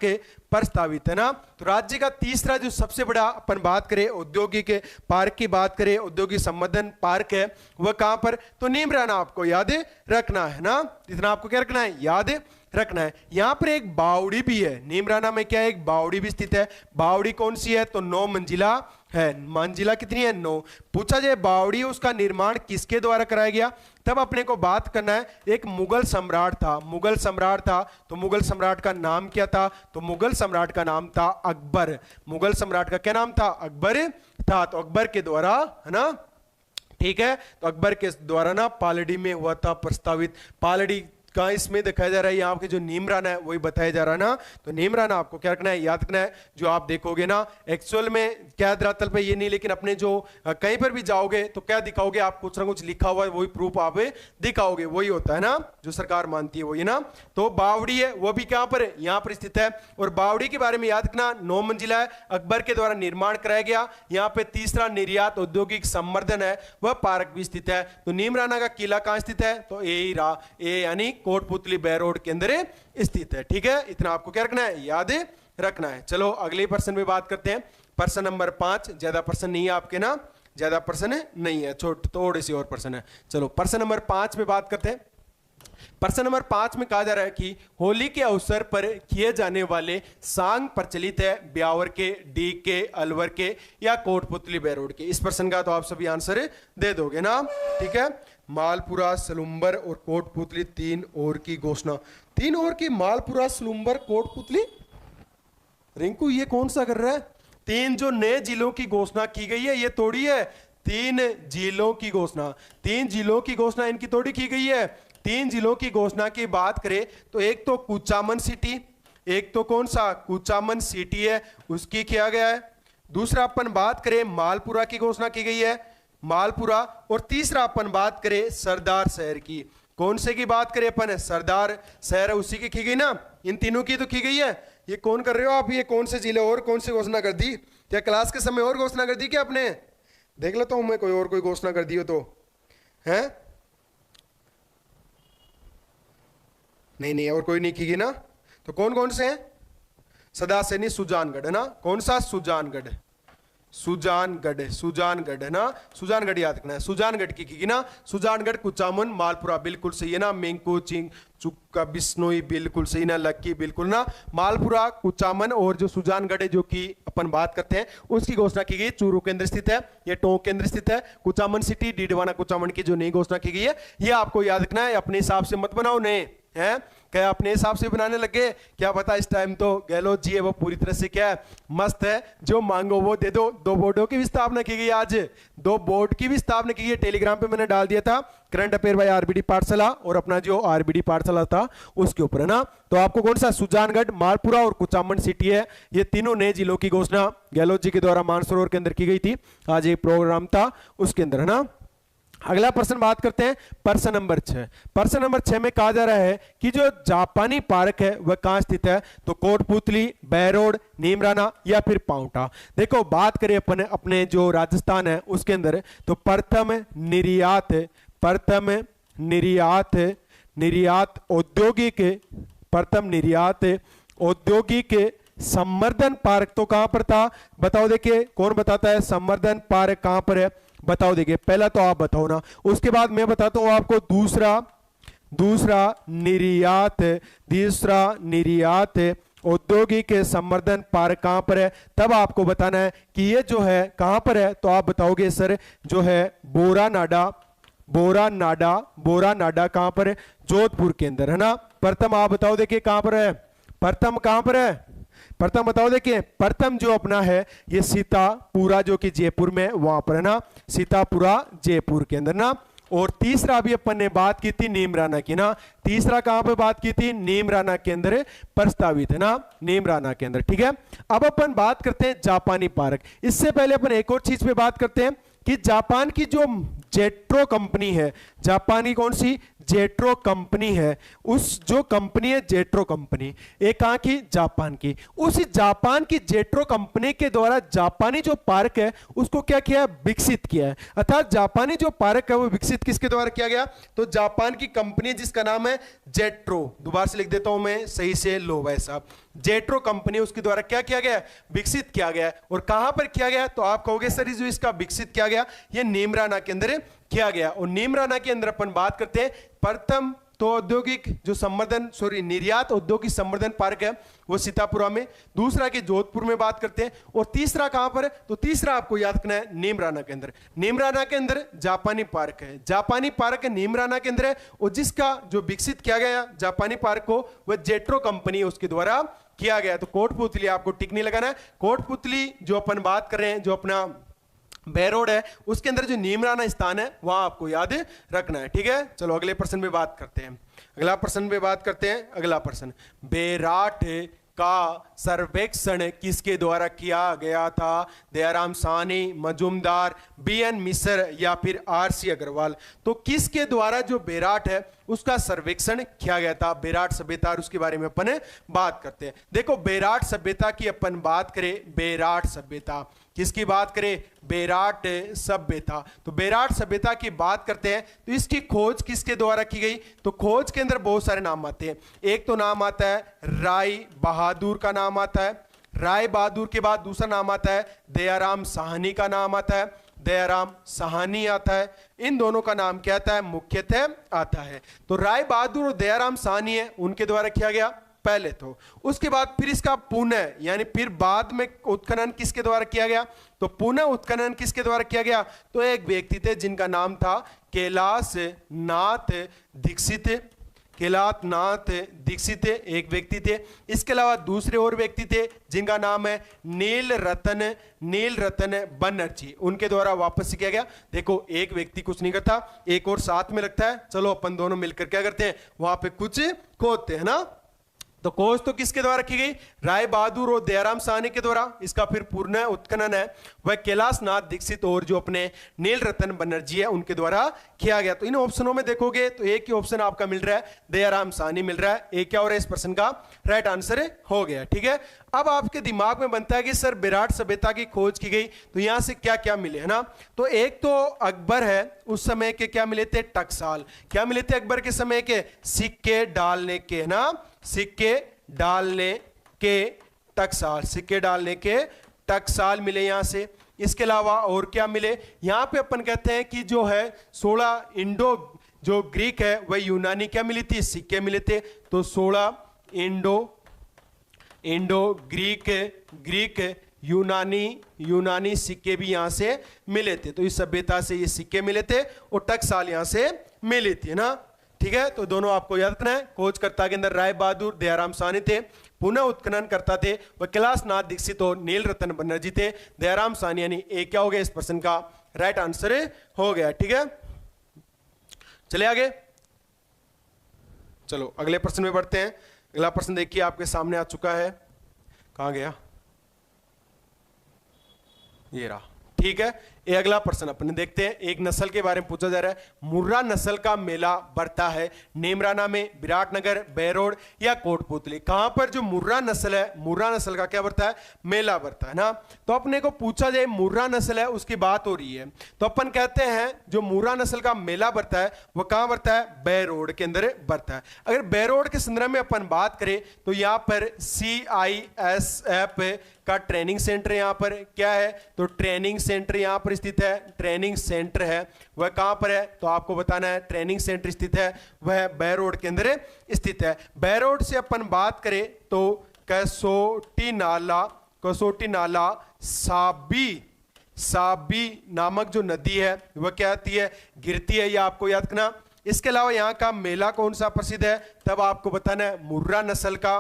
प्रस्तावित है ना। तो राज्य का तीसरा जो सबसे बड़ा अपन बात करें औद्योगिक पार्क की बात करें, औद्योगिक संवर्धन पार्क है वह कहां पर, तो नीमराना आपको याद रखना है ना, इतना आपको क्या रखना है, याद रखना है। यहां पर एक बावड़ी भी है, नीमराना में क्या है, एक बावड़ी भी स्थित है। बावड़ी कौन सी है, तो 9 मंजिला है। मंजिला कितनी है, 9। पूछा जाए बावड़ी उसका निर्माण किसके द्वारा कराया गया, तब अपने को बात करना है, एक मुगल सम्राट था, तो मुगल सम्राट का नाम क्या था, तो मुगल सम्राट का नाम था अकबर। मुगल सम्राट का क्या नाम था, अकबर था। तो अकबर के द्वारा है ना, ठीक है, तो अकबर के द्वारा ना पालड़ी में हुआ था प्रस्तावित। पालड़ी कहाँ इसमें दिखाया जा रहा है, यहाँ के जो नीमराना है वही बताया जा रहा है ना। तो नीमराना आपको क्या रखना है, याद रखना है। जो आप देखोगे ना एक्चुअल में क्या धरातल पे ये नहीं, लेकिन अपने जो कहीं पर भी जाओगे तो क्या दिखाओगे, आप कुछ ना कुछ लिखा हुआ है वही प्रूफ आप दिखाओगे, वही होता है ना जो सरकार मानती है वही ना। तो बावड़ी है वो भी कहां पर है, यहां पर स्थित है। और बावड़ी के बारे में याद रखना 9 मंजिला है, अकबर के द्वारा निर्माण कराया गया। यहाँ पे तीसरा निर्यात औद्योगिक संवर्धन है, वह पार्क भी स्थित है। तो नीमराना का किला कहां स्थित है, तो ए यानी कोटपुतली बैरोड के अंदर स्थित है। ठीक है, इतना आपको क्या रखना है, याद रखना है। चलो अगले प्रश्न में बात करते हैं, प्रश्न नंबर 5। ज्यादा प्रश्न नहीं है आपके ना, ज्यादा प्रश्न नहीं है, थोड़े से और प्रश्न है। चलो प्रश्न नंबर 5 में बात करते हैं। प्रश्न नंबर 5 में कहा जा रहा है कि होली के अवसर पर किए जाने वाले सांग प्रचलित है ब्यावर के, डी के, अलवर के या कोटपुतली बैरोड के। इस प्रश्न का तो आप सभी आंसर दे दोगे ना। ठीक है, मालपुरा, सलुम्बर और कोटपुतली, 3 और की घोषणा। 3 और की, मालपुरा, सलुम्बर, कोटपुतली। रिंकू ये कौन सा कर रहा है, 3 जो नए जिलों की घोषणा की गई है ये थोड़ी है 3 जिलों की घोषणा, 3 जिलों की घोषणा इनकी थोड़ी की गई है। 3 जिलों की घोषणा की बात करें तो एक तो कुचामन सिटी, एक तो कौन सा कुचामन सिटी है उसकी किया गया है। दूसरा अपन बात करें मालपुरा की घोषणा की गई है, मालपुरा। और तीसरा अपन बात करें सरदार शहर की, कौन से की बात करें अपन, सरदार शहर है उसी की की गई ना। इन तीनों की तो की गई है। ये कौन कर रहे हो आप, ये कौन से जिले और कौन सी घोषणा कर दी, क्या क्लास के समय और घोषणा कर दी क्या आपने, देख लेता हूं मैं कोई और कोई घोषणा कर दी हो तो है। नहीं और कोई नहीं की गई ना। तो कौन कौन से हैं, सदा सैनी, सुजानगढ़ है ना, कौन सा, सुजानगढ़, सुजानगढ़ है ना, सुजानगढ़ याद रखना है। सुजानगढ़ की ना, सुजानगढ़, कुचामन, मालपुरा बिल्कुल सही है ना। मेंको, चिंग, चुक्का, बिश्नोई बिल्कुल सही ना, लक्की बिल्कुल ना। मालपुरा, कुचामन और जो सुजानगढ़ है जो कि अपन बात करते हैं उसकी घोषणा की गई, चूरू केंद्र स्थित है, ये टोंक केंद्र स्थित है। कुचामन सिटी, डीडवाना कुचामन की जो नई घोषणा की गई है ये आपको याद रखना है, अपने हिसाब से मत बनाओ नए हैं, क्या अपने हिसाब से बनाने लगे, क्या पता इस टाइम तो गहलोत जी है वो पूरी तरह से क्या है, मस्त है, जो मांगो वो दे दो। 2 बोर्डों की भी स्थापना की गई आज, 2 बोर्ड की भी स्थापना की गई, टेलीग्राम पे मैंने डाल दिया था, करंट अफेयर बाय आरबीडी पाठशाला और अपना जो आरबीडी पाठशाला था उसके ऊपर है ना। तो आपको कौन सा, सुजानगढ़, मालपुरा और कुचामन सिटी है, ये तीनों नए जिलों की घोषणा गहलोत जी के द्वारा मानसरोवर के अंदर की गई थी। आज एक प्रोग्राम था उसके अंदर है ना। अगला प्रश्न बात करते हैं, प्रश्न नंबर 6। प्रश्न नंबर 6 में कहा जा रहा है कि जो जापानी पार्क है वह कहां स्थित है, तो कोटपुतली, बैरोड, नीमराना या फिर पाउंटा। देखो बात करें अपन अपने जो राजस्थान है उसके अंदर, तो प्रथम निर्यात औद्योगिक, प्रथम निर्यात औद्योगिक संवर्धन पार्क तो कहां पर था, बताओ। देखिए कौन बताता है, संवर्धन पार्क कहां पर है, बताओ। देखिए पहला तो आप बताओ ना, उसके बाद मैं बताता हूं आपको दूसरा निर्यात औद्योगिक संवर्धन पार्क कहां पर है, तब आपको बताना है कि ये जो है कहां पर है। तो आप बताओगे सर जो है बोरानाडा कहां पर है, जोधपुर के अंदर है ना। प्रथम आप बताओ देखिए कहां पर है, प्रथम कहां पर है, प्रथम बताओ। देखिए प्रथम जो अपना है ये सीतापुरा जो कि जयपुर में वहां पर है ना, सीतापुरा जयपुर के अंदर ना। और तीसरा भी अपन ने बात की थी नीमराना की ना, तीसरा कहां पे बात की थी, नीमराना के अंदर प्रस्तावित है ना, नीमराना के अंदर। ठीक है, अब अपन बात करते हैं जापानी पार्क। इससे पहले अपन एक और चीज पे बात करते हैं कि जापान की जो जेट्रो कंपनी है, जापानी कौन सी, जेट्रो कंपनी है, उस जो कंपनी है जेट्रो कंपनी, एक कहां की, जापान की, उस जापान की जेट्रो कंपनी के द्वारा जापानी जो पार्क है उसको क्या किया है, विकसित किया है। अर्थात जापानी जो पार्क है वो विकसित किसके द्वारा किया गया, तो जापान की कंपनी जिसका नाम है जेट्रो, दोबारा से लिख देता हूं मैं सही से, लो भाई साहब, जेट्रो कंपनी उसके द्वारा क्या किया गया, विकसित किया गया। और कहां पर किया गया, तो आप कहोगे सर जो इसका विकसित किया गया ये नीमराना के अंदर किया गया। और नीमराना के अंदर अपन बात करते हैं प्रथम तो औद्योगिक जो संवर्धन निर्यात औद्योगिक संवर्धन पार्क है वो सीतापुरा में, दूसरा के जोधपुर में बात करते हैं, और तीसरा कहां पर है, तो तीसरा आपको याद रखना है नीमराना के अंदर। नीमराना के अंदर जापानी पार्क है, जापानी पार्क नीमराना के अंदर है, और जिसका जो विकसित किया गया जापानी पार्क को वह जेट्रो कंपनी उसके द्वारा किया गया। तो कोटपुतली आपको टिक नहीं लगाना है, कोटपुतली जो अपन बात कर रहे हैं जो अपना बैरोड है उसके अंदर जो नीमराना स्थान है वहां आपको याद रखना है। ठीक है, चलो अगले प्रश्न में बात करते हैं। अगला प्रश्न पे बात करते हैं। अगला प्रश्न, बेराट का सर्वेक्षण किसके द्वारा किया गया था? दयाराम साहनी, मजूमदार, बीएन मिश्र या फिर आरसी अग्रवाल। तो किसके द्वारा जो बेराट है उसका सर्वेक्षण किया गया था? बेराट सभ्यता, और उसके बारे में अपन बात करते हैं। देखो, बेराट सभ्यता की अपन बात करें, बेराट सभ्यता किसकी बात करें? बेराट सभ्यता। तो बेराट सभ्यता की बात करते हैं तो इसकी खोज किसके द्वारा की गई? तो खोज के अंदर बहुत सारे नाम आते हैं। एक तो नाम आता है राय बहादुर का नाम आता है, राय बहादुर के बाद दूसरा नाम आता है दयाराम साहनी का नाम आता है, दयाराम साहनी आता है। इन दोनों का नाम क्या आता है? मुख्यतः आता है। तो राय बहादुर और दयाराम साहनी है, उनके द्वारा किया गया पहले। तो उसके बाद फिर इसका पुनः यानी फिर बाद में उत्खनन किसके द्वारा किया गया? तो पुनः उत्खनन किसके द्वारा किया गया? तो एक व्यक्ति थे जिनका नाम था कैलाश नाथ दीक्षित। कैलाश नाथ दीक्षित एक व्यक्ति थे। इसके अलावा दूसरे और व्यक्ति थे जिनका नाम है नील रतन बनर्जी। उनके द्वारा वापस किया गया। देखो, एक व्यक्ति कुछ नहीं करता, एक और साथ में लगता है। चलो अपन दोनों मिलकर क्या करते हैं? वहां पे कुछ खोदते हैं ना। तो खोज तो किसके द्वारा की गई? राय बहादुर और दयाराम साहनी के द्वारा। इसका फिर पूर्ण उत्खनन है वह कैलाश नाथ दीक्षित और जो अपने नील रतन बनर्जी है उनके द्वारा किया गया। तो इन ऑप्शनों में देखोगे तो एक ही ऑप्शन आपका मिल रहा है, दयाराम साहनी मिल रहा है। एक क्या हो रहा है? इस प्रश्न का राइट आंसर हो गया। ठीक है, अब आपके दिमाग में बनता है कि सर विराट सभ्यता की खोज की गई तो यहां से क्या क्या मिले, है ना। तो एक तो अकबर है, उस समय के क्या मिले थे? टकसाल। क्या मिले थे अकबर के समय के? सिक्के डालने के, है ना, सिक्के डालने के टकसाल, सिक्के डालने के टकसाल मिले यहां से। इसके अलावा और क्या मिले? यहां पे अपन कहते हैं कि जो है 16 इंडो जो ग्रीक है वह यूनानी क्या मिली थी? सिक्के मिले थे। तो 16 इंडो ग्रीक यूनानी सिक्के भी यहां से मिले थे। तो इस सभ्यता से ये सिक्के मिले थे और टकसाल यहां से मिली थी ना। ठीक है, तो दोनों आपको याद रखना है। खोजकर्ता के अंदर राय बहादुर दयाराम साहनी थे, पुनः उत्खनन करता थे वह कैलाश नाथ दीक्षित और नील रतन बनर्जी थे। दयाराम साहनी यानी एक क्या हो गया? इस प्रश्न का राइट आंसर हो गया। ठीक है, चले आगे। चलो अगले प्रश्न में बढ़ते हैं। अगला प्रश्न देखिए आपके सामने आ चुका है। कहां गया? ये रहा। ठीक है, ये अगला प्रश्न अपने देखते हैं। एक नस्ल के बारे में पूछा जा रहा है। मुर्रा नस्ल का मेला बढ़ता है नेमराना में, विराटनगर, बेरोड या कोटपुतली। कहां पर जो मुर्रा नस्ल है, मुर्रा नस्ल का क्या बढ़ता है? मेला बढ़ता है ना। तो अपने को पूछा जाए मुर्रा नस्ल है उसकी बात हो रही है, तो अपन कहते हैं जो मुर्रा नस्ल का मेला बढ़ता है वह कहां बढ़ता है? बेरोड के अंदर बढ़ता है। अगर बेरोड के संदर्भ में अपन बात करें तो यहां पर CISF का ट्रेनिंग सेंटर यहां पर क्या है? तो ट्रेनिंग सेंटर यहां पर स्थित है। ट्रेनिंग सेंटर है वह कहां पर है? तो आपको बताना है ट्रेनिंग सेंटर स्थित है वह बेरोड के अंदर स्थित है। बेरोड से अपन बात करें तो कसोटी नाला साबी नामक जो नदी है वह क्या आती है? गिरती है, यह आपको याद रखना। इसके अलावा यहाँ का मेला कौन सा प्रसिद्ध है? तब आपको बताना है मुर्रा नस्ल का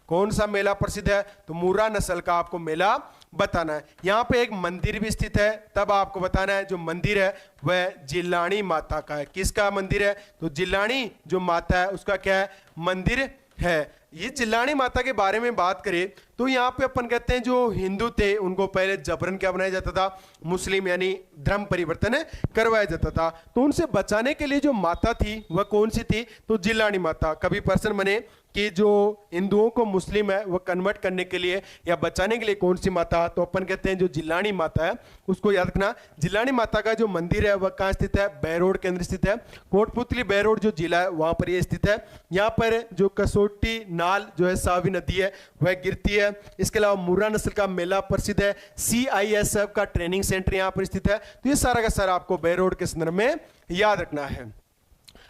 कौन सा मेला प्रसिद्ध है? तो मुर्रा नस्ल का आपको मेला बताना है। यहाँ पे एक मंदिर भी स्थित है, तब आपको बताना है जो मंदिर है वह जिलानी माता का है। किसका मंदिर है? तो जिलानी जो माता है उसका क्या है? मंदिर है। ये जिलानी माता के बारे में बात करें तो यहाँ पे अपन कहते हैं जो हिंदू थे उनको पहले जबरन क्या बनाया जाता था? मुस्लिम यानी धर्म परिवर्तन करवाया जाता था। तो उनसे बचाने के लिए जो माता थी वह कौन सी थी? तो जिलानी माता। कभी प्रश्न बने कि जो हिंदुओं को मुस्लिम है वह कन्वर्ट करने के लिए या बचाने के लिए कौन सी माता? तो अपन कहते हैं जो जिलानी माता है उसको याद रखना। जिलानी माता का जो मंदिर है वह कहाँ स्थित है? बेरोड के अंदर स्थित है। कोटपुतली बेरोड जो जिला है वहां पर यह स्थित है। यहाँ पर जो कसोटी नाल जो है सावी नदी है वह गिरती है। इसके अलावा मुर्रा नस्ल का मेला प्रसिद्ध है। CISF का ट्रेनिंग सेंटर यहां पर स्थित है। तो ये सारा का सारा आपको बेरोड के संदर्भ में याद रखना है।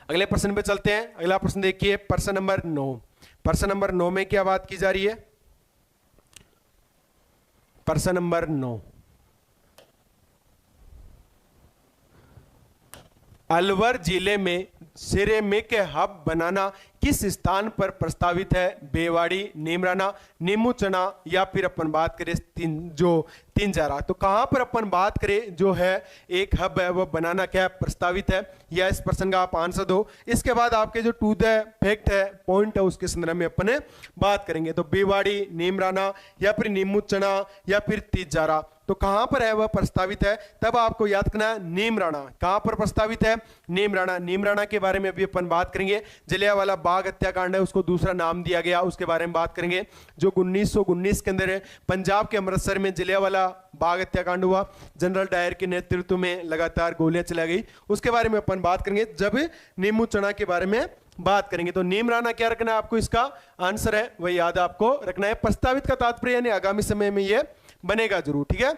अगले प्रश्न पे चलते हैं। अगला प्रश्न देखिए, प्रश्न नंबर 9। प्रश्न नंबर 9 में क्या बात की जा रही है? प्रश्न नंबर 9, अलवर जिले में सिरेमिक हब बनाना किस स्थान पर प्रस्तावित है? बेवाड़ी, नीमराना, नीमूचना या फिर अपन बात करें तिंजारा। तो कहां पर अपन बात करें जो है एक हब है वो बनाना क्या प्रस्तावित है, या इस प्रश्न का आप आंसर दो। इसके बाद आपके जो टू द फैक्ट है पॉइंट है उसके संदर्भ में अपन बात करेंगे। तो बेवाड़ी, नीमराना या फिर नीमूचना या फिर तिंजारा, तो कहां पर है वह प्रस्तावित है? तब आपको याद करना है नीमराना। कहां पर प्रस्तावित है? नीमराना। नीमराना के बारे में अभी अपन बात करेंगे। जलियांवाला बाग हत्याकांड है उसको दूसरा नाम दिया गया, उसके बारे में बात करेंगे। जो 1919 के अंदर पंजाब के अमृतसर में जलियांवाला बाग हत्याकांड हुआ, जनरल डायर के नेतृत्व में लगातार गोलियां चलाई गई, उसके बारे में अपन बात करेंगे जब नीमूचना के बारे में बात करेंगे। तो नीमराना क्या रखना है आपको? इसका आंसर है वह याद आपको रखना है। प्रस्तावित का तात्पर्य यानी आगामी समय में यह बनेगा जरूर, ठीक है।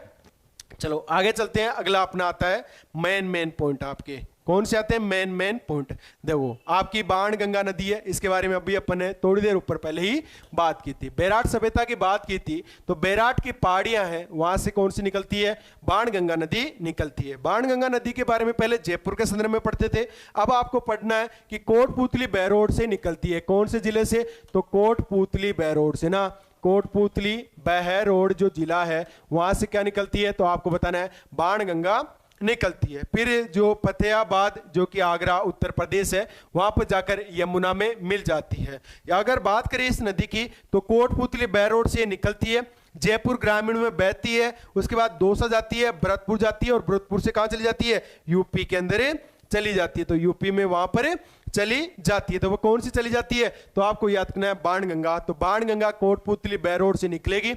चलो आगे चलते हैं। अगला अपना आता है मेन पॉइंट। आपके कौन से आते हैं मेन पॉइंट? देखो आपकी बाण गंगा नदी है, इसके बारे में अभी अपन ने थोड़ी देर ऊपर पहले ही बात की थी। बैराट सभ्यता की बात की थी, तो बैराट की पहाड़ियां हैं वहां से कौन सी निकलती है? बाण गंगा नदी निकलती है। बाण गंगा नदी के बारे में पहले जयपुर के संदर्भ में पढ़ते थे, अब आपको पढ़ना है कि कोटपूतली बहरोड से निकलती है। कौन से जिले से? तो कोटपूतली बहरोड से ना, कोटपूतली बहरोड जो जिला है वहां से क्या निकलती है? तो आपको बताना है बाण गंगा निकलती है। फिर जो फतेहाबाद जो कि आगरा उत्तर प्रदेश है वहां पर जाकर यमुना में मिल जाती है। या अगर बात करें इस नदी की तो कोटपूतली बहरोड से निकलती है, जयपुर ग्रामीण में बहती है, उसके बाद दौसा जाती है, भरतपुर जाती है और भरतपुर से कहां चली जाती है? यूपी के अंदर चली जाती है। तो यूपी में वहां पर चली जाती है। तो वो कौन सी चली जाती है? तो आपको याद करना है बाणगंगा। तो बाणगंगा कोटपूतली बहरोड से निकलेगी,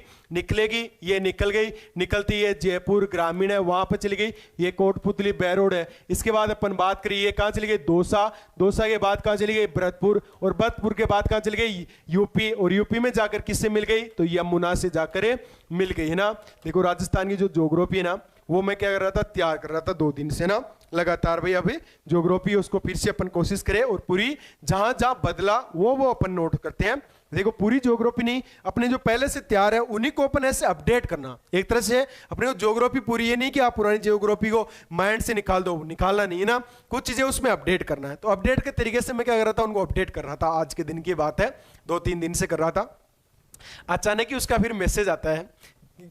ये निकल गई, निकलती है जयपुर ग्रामीण है वहां पर चली गई, ये कोटपूतली बहरोड है। इसके बाद अपन बात करिए ये कहां चली गई? दौसा के बाद कहां चली गई? भरतपुर, और भरतपुर के बाद कहां चली गई? यूपी, और यूपी में जाकर किससे मिल गई? तो यमुना से जाकर मिल गई है ना। देखो राजस्थान की जो ज्योग्राफी है ना वो मैं क्या कर रहा था? तैयार कर रहा था 2 दिन से ना लगातार। भाई अभी ज्योग्राफी उसको फिर से अपन कोशिश करें और पूरी जहां जहां बदला वो अपन नोट करते हैं। देखो पूरी ज्योग्राफी नहीं, अपने जो पहले से तैयार है उन्हीं को अपन ऐसे अपडेट करना। एक तरह से अपने ज्योग्राफी पूरी, ये नहीं कि आप पुरानी ज्योग्राफी को माइंड से निकाल दो, निकालना नहीं है ना, कुछ चीजें उसमें अपडेट करना है। तो अपडेट के तरीके से मैं क्या कर रहा था? उनको अपडेट कर रहा था। आज के दिन की बात है, 2-3 दिन से कर रहा था। अचानक ही उसका फिर मैसेज आता है।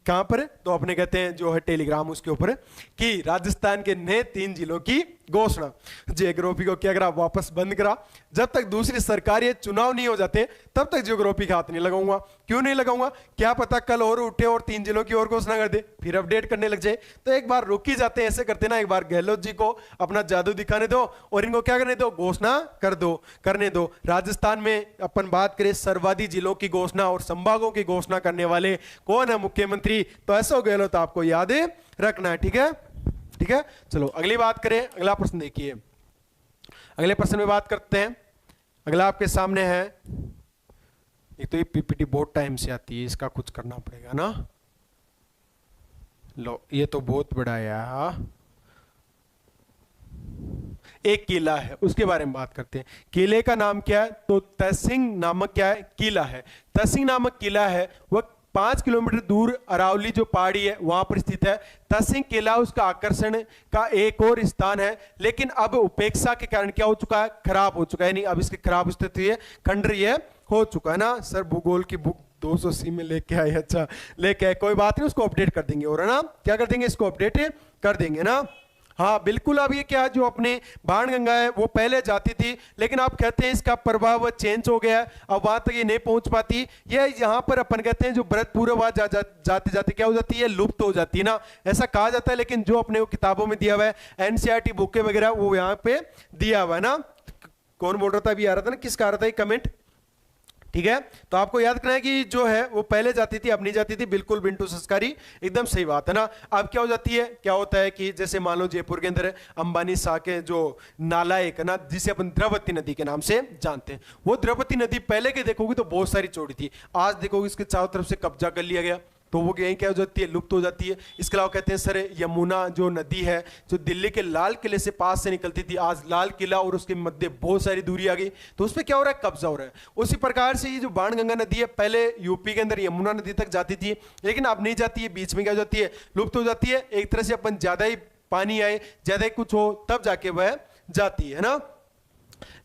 कहां पर? तो अपने कहते हैं जो है टेलीग्राम उसके ऊपर कि राजस्थान के नए 3 जिलों की घोषणा। ज्योग्राफी को क्या करा? वापस बंद करा। जब तक दूसरी सरकारी चुनाव नहीं हो जाते तब तक ज्योग्राफी का हाथ नहीं लगाऊंगा। क्यों नहीं लगाऊंगा? क्या पता कल और उठे और 3 जिलों की और घोषणा कर दे, फिर अपडेट करने लग जाए। तो एक बार रुक ही जाते हैं, ऐसे करते ना, एक बार गहलोत जी को अपना जादू दिखाने दो और इनको क्या करने दो? घोषणा करने दो। राजस्थान में अपन बात करें सर्वाधिक जिलों की घोषणा और संभागों की घोषणा करने वाले कौन है? मुख्यमंत्री। तो ऐसा गहलोत आपको याद रखना है, ठीक है। ठीक है, चलो अगली बात करें। अगला प्रश्न देखिए, अगले प्रश्न में बात करते हैं। अगला आपके सामने है, एक तो ये पीपीटी बहुत टाइम से आती है, इसका कुछ करना पड़ेगा ना। लो ये तो बहुत बड़ा है यार। एक किला है उसके बारे में बात करते हैं। किले का नाम क्या है? तो तहसींग नामक क्या है? किला है। तहसींग नामक किला है वह 5 किलोमीटर दूर अरावली जो पहाड़ी है वहां पर स्थित है। तहसींग किला उसका आकर्षण का एक और स्थान है, लेकिन अब उपेक्षा के कारण क्या हो चुका है? खराब हो चुका है। नहीं, अब इसकी खराब स्थिति है, खंडर ये हो चुका है ना। सर भूगोल की बुक 280 में लेके आए, अच्छा लेके आए, कोई बात नहीं, उसको अपडेट कर देंगे। और है ना, क्या कर देंगे? इसको अपडेट कर देंगे ना। हाँ बिल्कुल। अब ये क्या जो अपने बाणगंगा है वो पहले जाती थी, लेकिन आप कहते हैं इसका प्रभाव चेंज हो गया है, अब वहां तक ये नहीं पहुंच पाती। ये यहाँ पर अपन कहते हैं जो भरतपुर वहां जाते जाते क्या हो जाती है? लुप्त हो जाती है ना, ऐसा कहा जाता है। लेकिन जो अपने किताबों में दिया हुआ है, एनसीईआरटी बुक वगैरह, वो यहाँ पे दिया हुआ है ना। कौन बोल रहा था अभी? आ रहा था ना, किसका आ रहा था ये कमेंट? ठीक है, तो आपको याद करना है कि जो है वो पहले जाती थी, अब नहीं जाती थी। बिल्कुल बिंटू संस्कारी, एकदम सही बात है ना। अब क्या हो जाती है? क्या होता है कि जैसे मान लो जयपुर के अंदर अंबानी शाह के जो नाला एक है ना, जिसे अपन द्रवती नदी के नाम से जानते हैं, वो द्रवती नदी पहले के देखोगे तो बहुत सारी चौड़ी थी, आज देखोगे इसके चारों तरफ से कब्जा कर लिया गया, तो वो यहीं क्या हो जाती है? लुप्त हो जाती है। इसके अलावा कहते हैं सर यमुना जो नदी है जो दिल्ली के लाल किले से पास से निकलती थी, आज लाल किला और उसके मध्य बहुत सारी दूरी आ गई, तो उस पर क्या हो रहा है? कब्जा हो रहा है। उसी प्रकार से ये जो बाणगंगा नदी है पहले यूपी के अंदर यमुना नदी तक जाती थी, लेकिन अब नहीं जाती है, बीच में क्या हो जाती है? लुप्त हो जाती है। एक तरह से अपन ज्यादा ही पानी आए, ज्यादा ही कुछ हो तब जाके वह जाती है ना।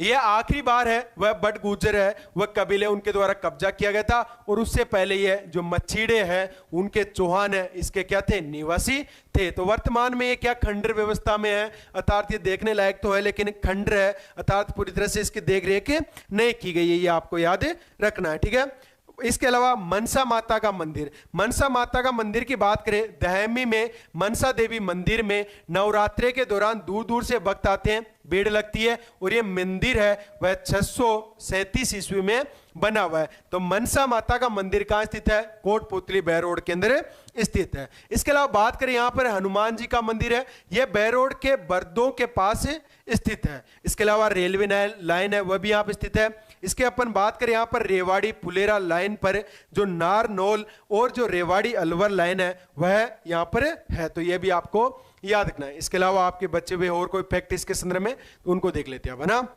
यह आखिरी बार है वह बट गुजर है, वह कबीले उनके द्वारा कब्जा किया गया था, और उससे पहले ये जो मच्छीड़े हैं उनके चौहान है इसके क्या थे, निवासी थे। तो वर्तमान में ये क्या खंडर व्यवस्था में है, अर्थात ये देखने लायक तो है लेकिन खंडर है, अर्थात पूरी तरह से इसकी देख रेख नहीं की गई है, ये आपको याद रखना है, ठीक है। इसके अलावा मनसा माता का मंदिर, मनसा माता का मंदिर की बात करें, दहमी में मनसा देवी मंदिर में नवरात्रे के दौरान दूर दूर से भक्त आते हैं, भीड़ लगती है, और ये मंदिर है वह 637 ईस्वी में बना हुआ है। तो मनसा माता का मंदिर कहां स्थित है, कोटपुतली बहरोड के अंदर स्थित है। इसके अलावा बात करें यहां पर हनुमान जी का मंदिर है, यह बहरोड के बर्दों के पास स्थित है। इसके अलावा रेलवे लाइन है वह भी यहां पर स्थित है। इसके अपन बात करें यहां पर रेवाड़ी फुलेरा लाइन पर जो नारनौल और जो रेवाड़ी अलवर लाइन है वह यहां पर है, तो यह भी आपको याद रखना है। इसके अलावा आपके बच्चे हुए और कोई फैक्ट इसके संदर्भ में तो उनको देख लेते हैं, है ना।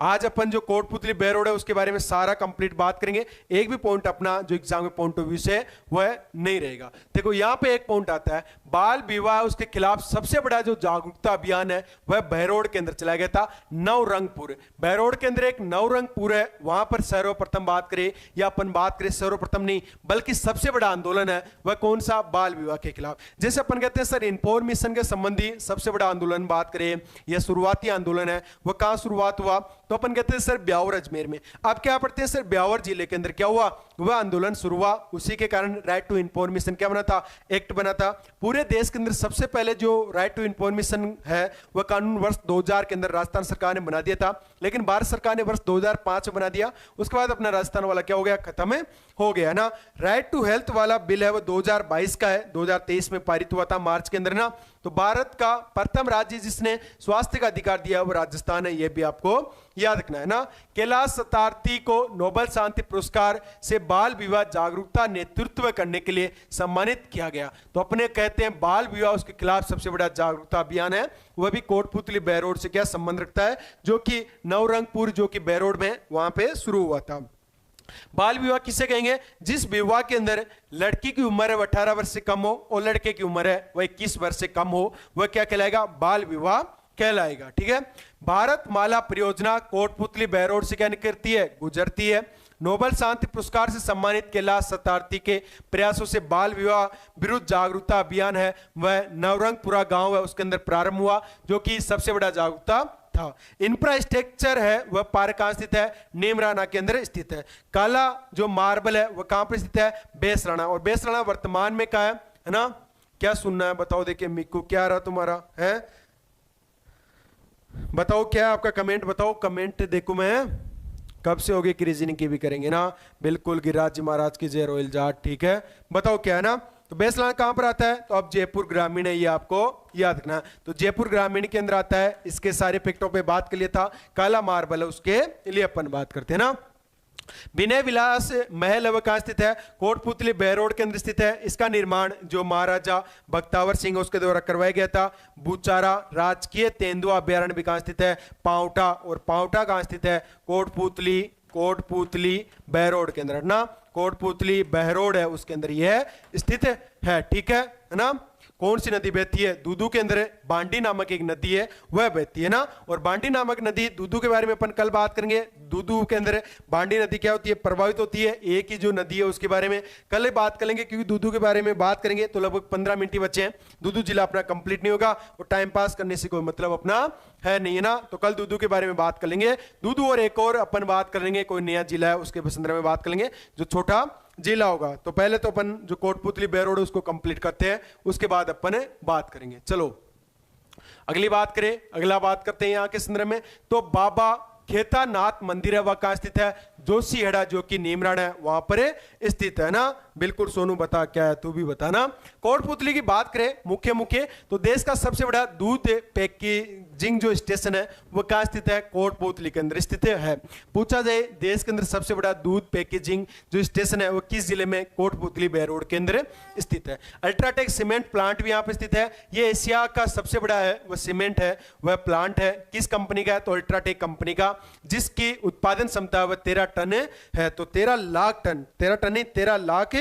आज अपन जो कोटपुतली बहरोड है उसके बारे में सारा कंप्लीट बात करेंगे, एक भी पॉइंट अपना जो एग्जाम के पॉइंट ऑफ व्यू से वह नहीं रहेगा। देखो यहां पे एक पॉइंट आता है, बाल विवाह उसके खिलाफ सबसे बड़ा जो जागरूकता अभियान है वह बहरोड के अंदर चलाया गया था, नवरंगपुर। बहरोड के अंदर एक नवरंगपुर है, वहां पर सर्वप्रथम बात करें या अपन बात करें सर्वप्रथम नहीं बल्कि सबसे बड़ा आंदोलन है वह कौन सा, बाल विवाह के खिलाफ। जैसे अपन कहते हैं सर इंफॉर्मेशन के संबंधी सबसे बड़ा आंदोलन बात करें या शुरुआती आंदोलन है वह कहां शुरुआत हुआ, तो अपन कहते हैं सर ब्यावर अजमेर में। आप क्या पढ़ते हैं सर, ब्यावर जिले के अंदर क्या हुआ, वह आंदोलन शुरू हुआ, उसी के कारण राइट टू इंफॉर्मेशन क्या बना था, एक्ट बना था। पूरे देश के अंदर सबसे पहले जो राइट टू इंफॉर्मेशन है वह कानून वर्ष 2000 के अंदर राजस्थान सरकार ने बना दिया था, लेकिन भारत सरकार ने वर्ष 2005 में बना दिया, उसके बाद अपना राजस्थान वाला क्या हो गया, खत्म हो गया ना। राइट टू हेल्थ वाला बिल है वह 2022 का है, 2023 में पारित हुआ था मार्च के अंदर ना। तो भारत का प्रथम राज्य जिसने स्वास्थ्य का अधिकार दिया वो राजस्थान है, यह भी आपको याद रखना है ना। कैलाश सत्यार्थी को नोबेल शांति पुरस्कार से बाल विवाह जागरूकता नेतृत्व करने के लिए सम्मानित किया गया। तो अपने कहते हैं बाल विवाह उसके खिलाफ सबसे बड़ा जागरूकता अभियान है, वह भी कोटपुतली बहरोड से क्या संबंध रखता है, जो कि नवरंगपुर जो कि बहरोड में वहां पे शुरू हुआ था। बाल विवाह किसे कहेंगे, जिस विवाह के अंदर लड़की की उम्र है वह 18 वर्ष से कम हो और लड़के की उम्र है वह 21 वर्ष से कम हो, वह क्या कहलाएगा, बाल विवाह कहलाएगा, ठीक है। भारत माला परियोजना कोटपुतली बहरोड से क्या करती है, गुजरती है। नोबेल शांति पुरस्कार से सम्मानित कैलाश सत्यार्थी के प्रयासों से बाल विवाह विरुद्ध जागरूकता अभियान है वह नवरंगपुरा गांव है उसके अंदर प्रारंभ हुआ, जो कि सबसे बड़ा जागरूकता था। इंफ्रास्ट्रक्चर है वह पार्क कहां स्थित है, नीमराना के अंदर स्थित है। काला जो मार्बल है वह कहां पर स्थित है, बेसराना, और बेसराना वर्तमान में क्या है ना। क्या सुनना है बताओ, देखिए मिक्कू क्या रहा तुम्हारा है, बताओ क्या आपका कमेंट, बताओ कमेंट देखो मैं कब से होगी कि रीजनिंग की भी करेंगे ना। बिल्कुल गिरिराज जी महाराज की जय, रोयल जाट, ठीक है। बताओ क्या है ना। तो बेसलाना कहां पर आता है, तो अब जयपुर ग्रामीण है, ये आपको याद रखना। तो जयपुर ग्रामीण के अंदर आता है, इसके सारे फैक्टों पे बात के लिए था। काला मार्बल है उसके लिए अपन बात करते हैं ना। विनय विलास महल है वह कहां स्थित है, कोटपुतली बहरोड के अंदर स्थित है। इसका निर्माण जो महाराजा बख्तावर सिंह उसके द्वारा करवाया गया था। बुचारा राजकीय तेंदुआ अभ्यारण्य भी कहां स्थित है, पांवटा, और पांवटा कहां स्थित है, कोटपुतली बहरोड के अंदर ना। कोटपुतली बहरोड है उसके अंदर यह स्थित है, ठीक है ना। कौन सी नदी बहती है, दूदू के अंदर बांडी नामक एक नदी है वह बहती है ना। और बांडी नामक नदी, दूदू के बारे में अपन कल बात करेंगे। दूदू के अंदर बांडी नदी क्या होती है, प्रभावित होती है। एक ही जो नदी है उसके बारे में कल बात करेंगे, क्योंकि दूदू के बारे में बात करेंगे तो लगभग 15 मिनट ही बचे हैं। दूदू जिला अपना कंप्लीट नहीं होगा और टाइम पास करने से कोई मतलब अपना है नहीं है ना। तो कल दूदू के बारे में बात कर लेंगे। दूदू और एक और अपन बात कर लेंगे, कोई नया जिला है उसके संदर्भ में बात कर लेंगे जो छोटा जिला होगा। तो पहले तो अपन जो कोटपुतली बहरोड उसको कंप्लीट करते हैं, उसके बाद अपन बात करेंगे। चलो अगली बात करें, अगला बात करते हैं यहाँ के संदर्भ में। तो बाबा खेतानाथ मंदिर है वह कहां स्थित है, जोशीहेड़ा जो कि नीमराण है वहां पर स्थित है ना। बिल्कुल सोनू बता, क्या है तू भी बता ना। कोटपुतली की बात करें मुख्य तो देश का सबसे बड़ा दूध पैकेजिंग जो स्टेशन है वह कहां स्थित है, कोटपुतली के अंदर स्थित है। पूछा जाए देश के अंदर सबसे बड़ा दूध पैकेजिंग जो स्टेशन है वह किस जिले में, कोटपुतली बहरोड के अंदर स्थित है। अल्ट्राटेक सीमेंट प्लांट भी यहाँ पे स्थित है, ये एशिया का सबसे बड़ा है वह सीमेंट है वह प्लांट है। किस कंपनी का है, तो अल्ट्राटेक कंपनी का, जिसकी उत्पादन क्षमता वह 13 टन है। तो 13 लाख टन, 13 टन नहीं 13 लाख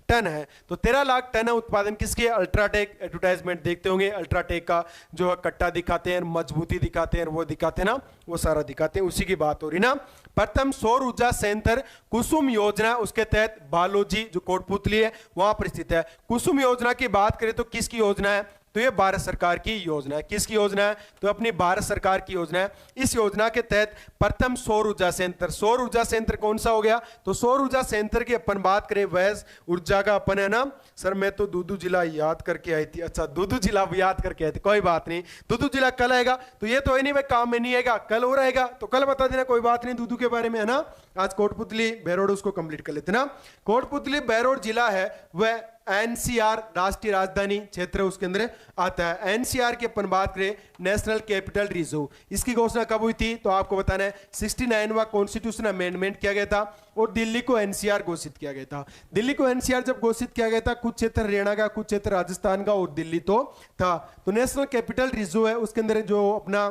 टन है। तो 13 लाख टन है उत्पादन किसके? अल्ट्राटेक। एडवर्टाइजमेंट देखते होंगे अल्ट्राटेक का, जो है कट्टा दिखाते हैं, मजबूती दिखाते हैं, वो दिखाते हैं ना, वो सारा दिखाते हैं, उसी की बात हो रही ना। प्रथम सौर ऊर्जा संयंत्र कुसुम योजना, उसके तहत बालोजी जो कोटपुतली है वहां पर स्थित है। कुसुम योजना की बात करें तो किसकी योजना है? तो ये भारत सरकार की योजना है। किसकी योजना है? तो अपनी भारत सरकार की योजना है। इस योजना के तहत प्रथम सौर ऊर्जा संयंत्र, सौर ऊर्जा संयंत्र कौन सा हो गया? तो सौर ऊर्जा संयंत्र की अपन बात करें, वह ऊर्जा का अपन है ना सर, मैं तो दूदू जिला याद करके आई थी। अच्छा, दूदू जिला याद करके आई थी, कोई बात नहीं। दूदू जिला कल आएगा, तो ये तो नहीं भाई काम में नहीं आएगा, कल हो रहेगा, तो कल बता देना, कोई बात नहीं दूदू के बारे में, है ना। आज कोटपुतली बहरोड उसको कंप्लीट कर लेते ना। कोटपुतली बहरोड जिला है वह एनसीआर राष्ट्रीय राजधानी क्षेत्र उसके अंदर आता है। एनसीआर की अपन बात करें, नेशनल कैपिटल रिजर्व, इसकी घोषणा कब हुई थी? तो आपको बताना है 69वां कॉन्स्टिट्यूशन अमेंडमेंट किया गया था और दिल्ली को एनसीआर घोषित किया गया था। दिल्ली को एनसीआर जब घोषित किया गया था, कुछ क्षेत्र हरियाणा का, कुछ क्षेत्र राजस्थान का और दिल्ली तो था। तो नेशनल कैपिटल रिजर्व है, उसके अंदर जो अपना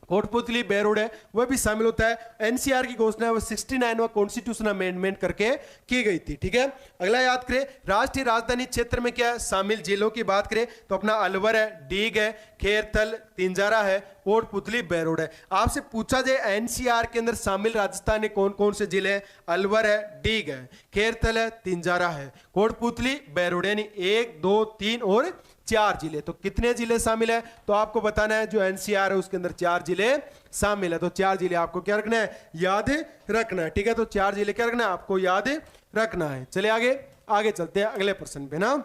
कोटपुतली बहरोड है वह भी शामिल होता है। एनसीआर की घोषणा है वो 69वां कॉन्स्टिट्यूशन अमेंडमेंट करके की गई थी, ठीक है। अगला याद करें, राष्ट्रीय राजधानी क्षेत्र में क्या है? शामिल जिलों की बात करें तो अपना अलवर है, डीग है, खेरथल, तिंजारा है, कोटपुतली बहरोड है। आपसे पूछा जाए एनसीआर के अंदर शामिल राजस्थान में कौन कौन से जिले हैं? अलवर है, डीग है, खेरथल है, तिंजारा है, कोटपुतली बहरोड, यानी 1 2 3 और 4 जिले। तो कितने जिले शामिल है? तो आपको बताना है जो एनसीआर है उसके अंदर 4 जिले शामिल है। तो 4 जिले आपको क्या रखना है? याद रखना है, ठीक है। तो 4 जिले क्या रखना है? आपको याद रखना है। चले आगे चलते हैं अगले प्रश्न पे ना।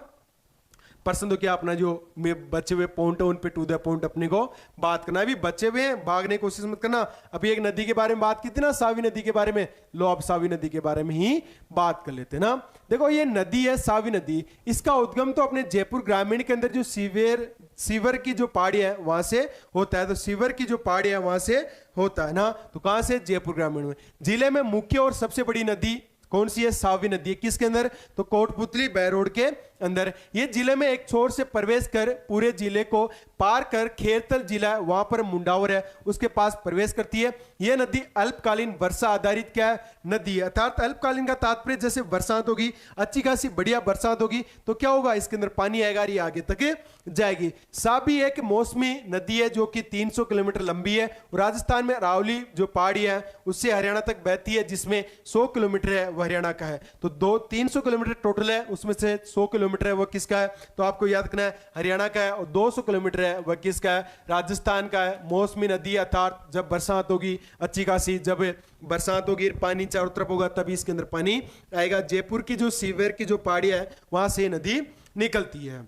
प्रश्न तो क्या अपना जो बचे हुए पॉइंट है उन पे टू द पॉइंट अपने को बात करना है। अभी बचे हुए हैं, भागने की कोशिश मत करना। अभी एक नदी के बारे में बात की थी ना, सावी नदी के बारे में, लो अब सावी नदी के बारे में ही बात कर लेते हैं ना। देखो ये नदी है सावी नदी, इसका उद्गम तो अपने जयपुर ग्रामीण के अंदर जो सीवर की जो पहाड़ी है वहां से होता है। तो सीवर की जो पहाड़ी है वहां से होता है ना। तो कहां से? जयपुर ग्रामीण में। जिले में मुख्य और सबसे बड़ी नदी कौन सी है? सावी नदी है। किसके अंदर? तो कोटपुतली बहरोड के अंदर। ये जिले में एक छोर से प्रवेश कर पूरे जिले को पार कर खेरथल जिला है वहां पर मुंडावर है उसके पास प्रवेश करती है। यह नदी अल्पकालीन वर्षा आधारित क्या है? नदी है। अर्थात अल्पकालीन का तात्पर्य जैसे बरसात होगी, अच्छी खासी बढ़िया बरसात होगी तो क्या होगा? इसके अंदर पानी आएगा, ये आगे तक जाएगी। सावी एक मौसमी नदी है जो कि 300 किलोमीटर लंबी है। राजस्थान में अरावली जो पहाड़ी है उससे हरियाणा तक बहती है, जिसमें 100 किलोमीटर है वह हरियाणा का है। तो 300 किलोमीटर टोटल है, उसमें से 100 किलोमीटर है वह किसका है? तो आपको याद रखना है हरियाणा का है। और 200 किलोमीटर है वह किसका है? राजस्थान का है। मौसमी नदी अर्थात जब बरसात होगी अच्छी खासी, जब बरसात होगी पानी चारों तरफ होगा तभी इसके अंदर पानी आएगा। जयपुर की जो सीवर की जो पहाड़ी है वहां से नदी निकलती है।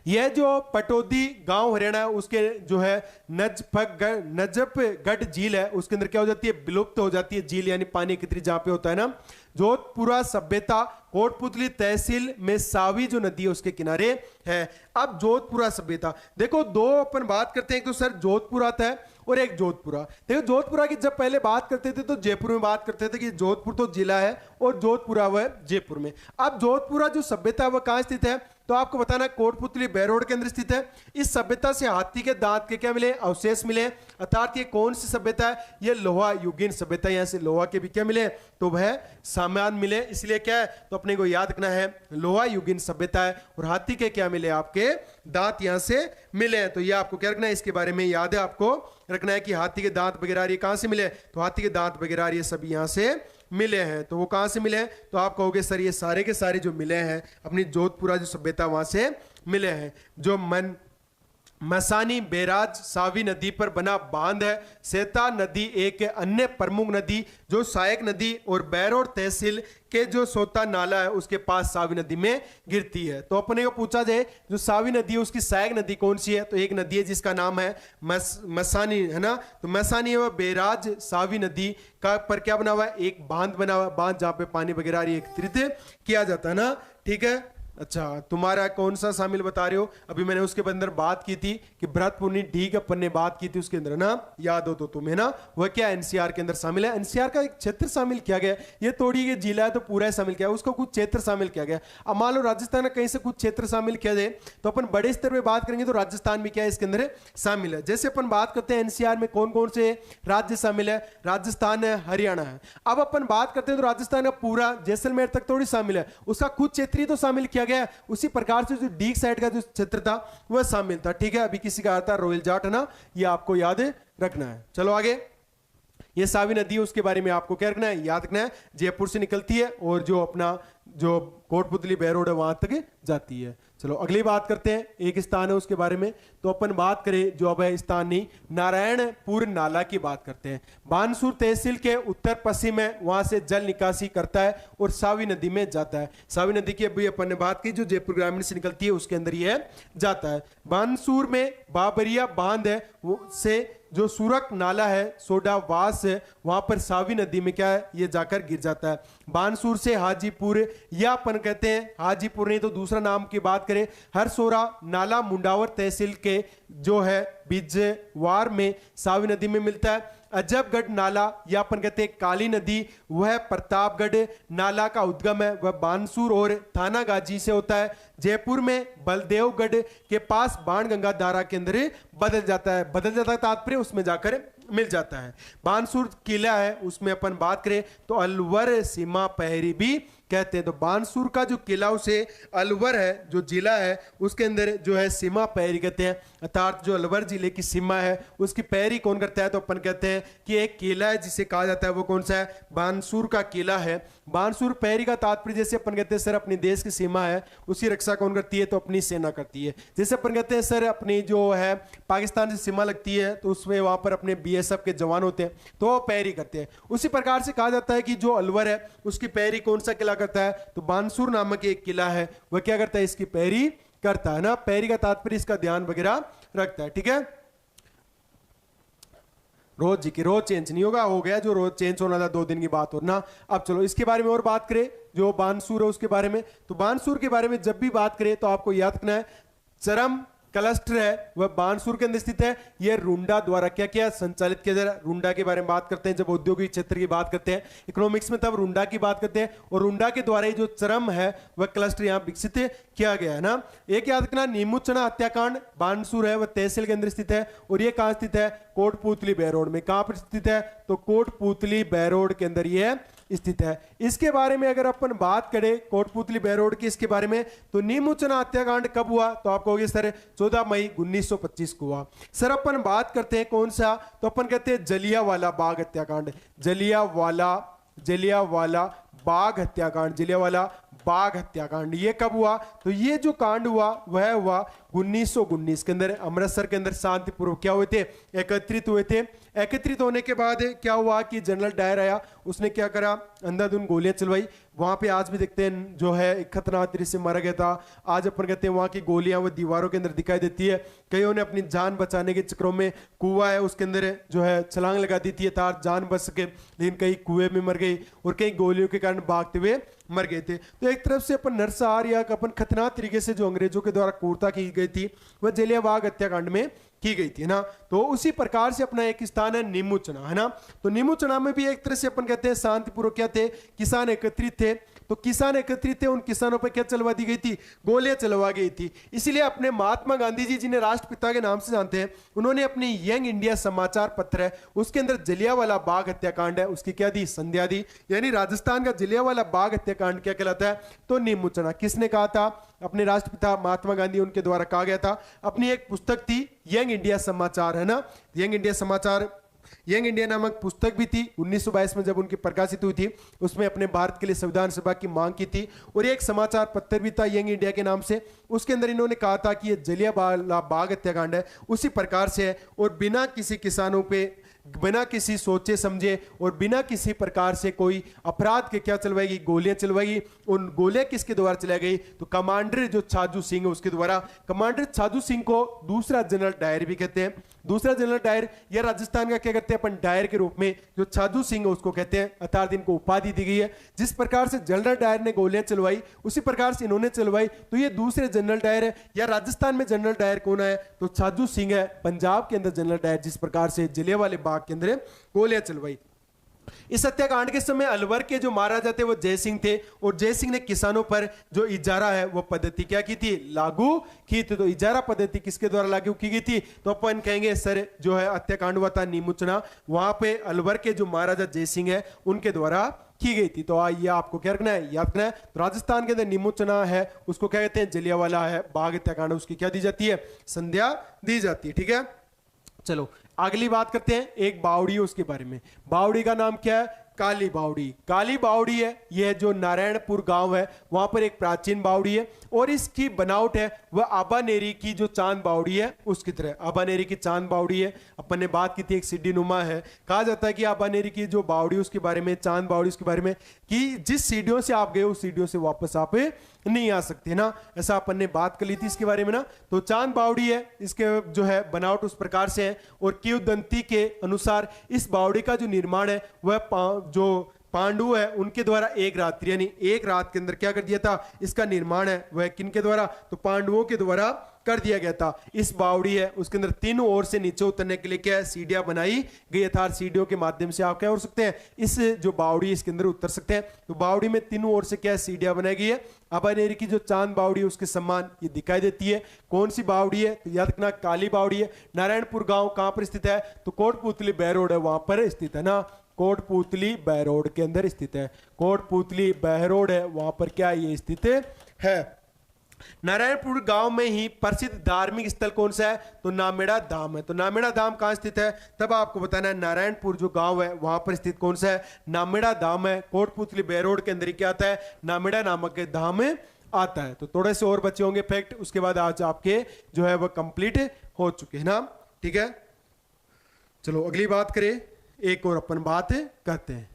यह जो पटौदी गांव हरियाणा है उसके जो है नजफगढ़ झील है उसके अंदर क्या हो जाती है? विलुप्त हो जाती है झील, यानी पानी एकत्रित जहां पे होता है ना। जोधपुरा सभ्यता कोटपुतली तहसील में सावी जो नदी है उसके किनारे है। अब जोधपुरा सभ्यता देखो, दो अपन बात करते हैं, एक तो सर जोधपुर आता है और एक जोधपुरा। देखो जोधपुरा की जब पहले बात करते थे तो जयपुर में बात करते थे कि जोधपुर तो जिला है और जोधपुरा वह जयपुर में। अब जोधपुरा जो सभ्यता है वह कहां स्थित है? तो आपको बताना कोटपुतली बहरोड के अंदर स्थित है। इस सभ्यता से हाथी के दांत के क्या मिले? अवशेष मिले। अर्थात ये कौन सी सभ्यता है? ये लोहा युगीन सभ्यता। यहां से लोहा के भी क्या मिले? तो वह सामान मिले, इसलिए क्या है? तो अपने को याद रखना है लोहा युगीन सभ्यता है। और हाथी के क्या मिले? आपके दांत यहां से मिले हैं। तो ये आपको क्या रखना है? इसके बारे में याद है आपको रखना है कि हाथी के दांत वगैरह ये कहां से मिले? तो हाथी के दांत वगैरह ये सभी यहां से मिले हैं। तो वो कहां से मिले हैं? तो आप कहोगे सर ये सारे के सारे जो मिले हैं अपनी जोधपुरा जो सभ्यता वहां से मिले हैं। जो मसानी बैराज सावी नदी पर बना बांध है। सेता नदी एक अन्य प्रमुख नदी जो सहायक नदी और बैरोड तहसील के जो सोता नाला है उसके पास सावी नदी में गिरती है। तो अपने को पूछा जाए जो सावी नदी है उसकी सहायक नदी कौन सी है? तो एक नदी है जिसका नाम है मसानी, है ना। तो मसानी व बैराज सावी नदी का पर क्या बना हुआ है? एक बांध बना हुआ है, बांध जहां पे पानी वगैरह एकत्रित किया जाता है ना, ठीक है। अच्छा, तुम्हारा कौन सा शामिल बता रहे हो? अभी मैंने उसके अंदर बात की थी कि भरतपुर ठीक अपन ने बात की थी उसके अंदर ना, याद हो तो तुम्हें ना, वह क्या एनसीआर के अंदर शामिल है। एनसीआर का एक क्षेत्र शामिल किया गया, ये थोड़ी ये जिला है तो पूरा शामिल किया, उसको कुछ क्षेत्र शामिल किया गया। अब मान लो राजस्थान में कहीं से कुछ क्षेत्र शामिल किया जाए तो अपन बड़े स्तर पे बात करेंगे तो राजस्थान भी क्या है इसके अंदर शामिल है। जैसे अपन बात करते हैं एनसीआर में कौन कौन से राज्य शामिल है, राजस्थान है, हरियाणा है। अब अपन बात करते हैं तो राजस्थान का पूरा जैसलमेर तक थोड़ी शामिल है, उसका कुछ क्षेत्रीय तो शामिल किया गया। उसी प्रकार से जो डीग साइड का जो क्षेत्र था वह शामिल था। ठीक है, अभी किसी का आता रॉयल जाट है ना, ये आपको याद रखना है। चलो आगे, ये सावी नदी है उसके बारे में आपको क्या रखना है, याद रखना है। जयपुर से निकलती है और जो अपना जो कोटपुतली बैरोड है वहां तक जाती है। चलो अगली बात करते हैं, एक स्थान है उसके बारे में। तो अपन बात करें जो अब है स्थान नहीं, नारायणपुर नाला की बात करते हैं। बानसूर तहसील के उत्तर पश्चिम में वहां से जल निकासी करता है और सावी नदी में जाता है। सावी नदी की अभी अपन ने बात की जो जयपुर ग्रामीण से निकलती है उसके अंदर ये जाता है। बानसूर में बाबरिया बांध है, वो से जो सूरक नाला है सोडावास है, वहां पर सावी नदी में क्या है ये जाकर गिर जाता है। बानसूर से हाजीपुर, या अपन कहते हैं हाजीपुर नहीं तो दूसरा नाम की बात करें हरसोरा नाला मुंडावर तहसील के जो है बिजवार में सावी नदी में मिलता है। अजबगढ़ नाला या अपन कहते हैं काली नदी, वह प्रतापगढ़ नाला का उद्गम है, वह बानसूर और थाना गाजी से होता है। जयपुर में बलदेवगढ़ के पास बाणगंगा धारा के अंदर बदल जाता है, बदल जाता है तात्पर्य उसमें जाकर मिल जाता है। बानसूर किला है उसमें अपन बात करें तो अलवर सीमा पहरी भी कहते हैं। तो बानसूर का जो किला उसे अलवर है जो जिला है उसके अंदर जो है सीमा पहरी कहते हैं, अर्थात जो अलवर जिले की सीमा है उसकी पहरी कौन करता है, तो अपन कहते हैं कि एक किला है जिसे कहा जाता है वो कौन सा है, बानसूर का किला है। बानसूर पहरी का तात्पर्य जैसे अपन कहते हैं सर अपनी देश की सीमा है उसकी रक्षा कौन करती है, तो अपनी सेना करती है। जैसे अपन कहते हैं सर अपनी जो है पाकिस्तान से सीमा लगती है तो उसमें वहां पर अपने बीएसएफ के जवान होते हैं तो वो पहरी करते हैं। उसी प्रकार से कहा जाता है कि जो अलवर है उसकी पहरी कौन सा किला करता है, तो बानसूर नामक एक किला है वह क्या करता है, इसकी पहरी करता है ना। पहरी का तात्पर्य इसका ध्यान वगैरह रखता है। ठीक है, रोज जी की रोज चेंज नहीं होगा, हो गया जो रोज चेंज होना था 2 दिन की बात और ना। अब चलो इसके बारे में और बात करें जो बानसूर है उसके बारे में। तो बानसूर के बारे में जब भी बात करें तो आपको याद रखना है चरम क्लस्टर है वह बानसूर के अंदर स्थित है। यह रुंडा द्वारा क्या क्या संचालित किया जा रहा है। रुंडा के बारे में बात करते हैं जब औद्योगिक क्षेत्र की बात करते हैं, इकोनॉमिक्स में तब रुंडा की बात करते हैं और रुंडा के द्वारा ही जो चरम है वह क्लस्टर यहाँ विकसित किया गया है ना। एक याद रखना नीमुचना हत्याकांड बानसूर है वह तहसील के अंदर स्थित है और यह कहां स्थित है, कोटपुतली बैरोड में। कहां पर स्थित है, तो कोटपुतली बैरोड के अंदर यह स्थित है। इसके बारे में अगर अपन बात करें कोटपुतली बैरोड की इसके बारे में तो नीमुचना हत्याकांड कब हुआ, तो आपको होगी सर 14 मई 1925 को हुआ। सर अपन बात करते हैं कौन सा, तो अपन कहते हैं जलियांवाला बाग हत्याकांड। जलियांवाला बाग हत्याकांड, जलियांवाला बाग हत्याकांड ये कब हुआ, तो ये जो कांड हुआ वह हुआ 1919 के अंदर अमृतसर के अंदर शांतिपूर्वक क्या हुए थे, एकत्रित हुए थे। एकत्रित होने के बाद क्या हुआ कि जनरल डायर आया, उसने क्या करा, अंधाधुंध गोलियां चलवाई। वहां पे आज भी देखते हैं जो है एक खतरनाक तरीके से मारा गया था। आज अपन कहते हैं वहां की गोलियां वो दीवारों के अंदर दिखाई देती है। कईयों ने अपनी जान बचाने के चक्रों में कुआं है उसके अंदर जो है छलांग लगा दी थी तार जान बच सके, लेकिन कई कुएं में मर गई और कई गोलियों के कारण भागते हुए मर गए थे। तो एक तरफ से अपन नरसंहार या अपन खतरनाक तरीके से जो अंग्रेजों के द्वारा क्रूरता की गई थी वह जलियांवाला बाग हत्याकांड में की गई थी ना। तो उसी प्रकार से अपना एक स्थान है नीमूचना है ना। तो नीमूचना में भी एक तरह से अपन कहते हैं शांतिपूर्वक क्या थे, किसान एकत्रित थे। तो किसान एकत्रित थे, उन किसानों पर क्या चलवा दी गई थी, गोलियां चलवा गई थी। इसीलिए अपने महात्मा गांधी जी जिन्हें राष्ट्रपिता के नाम से जानते हैं, उन्होंने अपनी यंग इंडिया समाचार पत्र है उसके अंदर जलियांवाला बाग हत्याकांड है उसकी क्या दी, संध्या दी। यानी राजस्थान का जलियांवाला बाग हत्याकांड क्या कहलाता है, तो नीमूचना। किसने कहा था, अपने राष्ट्रपिता महात्मा गांधी उनके द्वारा कहा गया था। अपनी एक पुस्तक थी यंग इंडिया समाचार है ना, यंग इंडिया समाचार, यंग इंडिया नामक पुस्तक भी थी 1922 में जब उनकी प्रकाशित हुई थी। उसमें अपने भारत के लिए संविधान सभा की मांग की थी और एक समाचार पत्र भी था यंग इंडिया के नाम से। उसके अंदर इन्होंने कहा था कि ये जलियांवाला बाग हत्याकांड है उसी प्रकार से है और बिना किसी किसानों पे, बिना किसी सोचे समझे और बिना किसी प्रकार से कोई अपराध के क्या चलवाएगी, गोलियां चलवाएगी। उन गोलियां किसके द्वारा चलाई गई, तो कमांडर जो छाजू सिंह है उसके द्वारा। कमांडर छाजू सिंह को दूसरा जनरल डायर भी कहते हैं। दूसरा जनरल डायर या राजस्थान का क्या करते हैं अपन डायर के रूप में जो छाजू सिंह है उसको कहते हैं, अर्थात इनको उपाधि दी गई है। जिस प्रकार से जनरल डायर ने गोलियां चलवाई उसी प्रकार से इन्होंने चलवाई, तो ये दूसरे जनरल डायर है। या राजस्थान में जनरल डायर कौन है, तो छाजू सिंह है। पंजाब के अंदर जनरल डायर जिस प्रकार से जलियांवाले बाग के अंदर गोलियां चलवाई। इस हत्याकांड के समय अलवर के जो महाराजा थे वो जय सिंह थे, और जय सिंह ने किसानों पर जो इजारा है वो पद्धति क्या की थी, लागू की थी। तो इजारा पद्धति किसके द्वारा लागू की गई थी, तो अपन कहेंगे सर जो है हत्याकांड हुआ था नीमुचना, वहां पे अलवर के जो महाराजा जय सिंह है उनके द्वारा की गई थी। तो ये आपको क्या रखना है, याद रखना है। तो राजस्थान के अंदर नीमुचना है उसको क्या कहते हैं, जलियांवाला है बाग हत्याकांड, उसकी क्या दी जाती है, संध्या दी जाती है। ठीक है, चलो अगली बात करते हैं एक बावड़ी है उसके बारे में। बावड़ी का नाम क्या है, काली बावड़ी। काली बावड़ी है यह जो नारायणपुर गांव है वहां पर एक प्राचीन बावड़ी है, और इसकी बनावट है वह आबानेरी की जो चांद बावड़ी है उसकी तरह। आबानेरी की चांद बावड़ी है, अपन ने बात की थी एक सीढ़ी नुमा है। कहा जाता है कि आबानेरी की जो बावड़ी उसके बारे में, चांद बावड़ी उसके बारे में, कि जिस सीढ़ियों से आप गए उस सीढ़ियों से वापस आप नहीं आ सकते ना, ऐसा अपन ने बात कर ली थी इसके बारे में ना। तो चांद बावड़ी है, इसके जो है बनावट उस प्रकार से है, और किंवदंती के अनुसार इस बावड़ी का जो निर्माण है वह जो पांडु है उनके द्वारा एक रात्रि यानी एक रात के अंदर क्या कर दिया था, इसका निर्माण है वह किनके द्वारा, तो पांडवों के द्वारा कर दिया गया था। इस बावड़ी है उसके अंदर तीनों ओर से नीचे उतरने के लिए क्या है, सीढ़ियां बनाई गई, अर्थात सीढ़ियों के माध्यम से आप क्या हो सकते हैं, इस जो बावड़ी इसके अंदर उतर सकते हैं। तो बावड़ी में तीनों ओर से क्या है, सीढ़ियां बनाई गई है। आबानेरी की जो चांद बावड़ी है उसके समान ये दिखाई देती है। कौन सी बावड़ी है, तो याद रखना काली बावड़ी है। नारायणपुर गांव कहां पर स्थित है, तो कोटपुतली बहरोड है वहां पर स्थित है ना, कोटपुतली बहरोड के अंदर स्थित है। कोटपुतली बहरोड है वहां पर क्या ये स्थित है। नारायणपुर गांव में ही प्रसिद्ध धार्मिक स्थल कौन सा है, तो नामेड़ा धाम है। तो नामेड़ा धाम कहां स्थित है, तब आपको बताना है। नारायणपुर जो गांव है वहां पर स्थित कौन सा है, नामेड़ा धाम है। कोटपुतली बहरोड के अंदर क्या आता है, नामेड़ा नामक धाम आता है। तो थोड़े से और बचे होंगे फैक्ट, उसके बाद आज आपके जो है वह कंप्लीट हो चुके हैं ना। ठीक है, चलो अगली बात करें, एक और अपन बात करते हैं।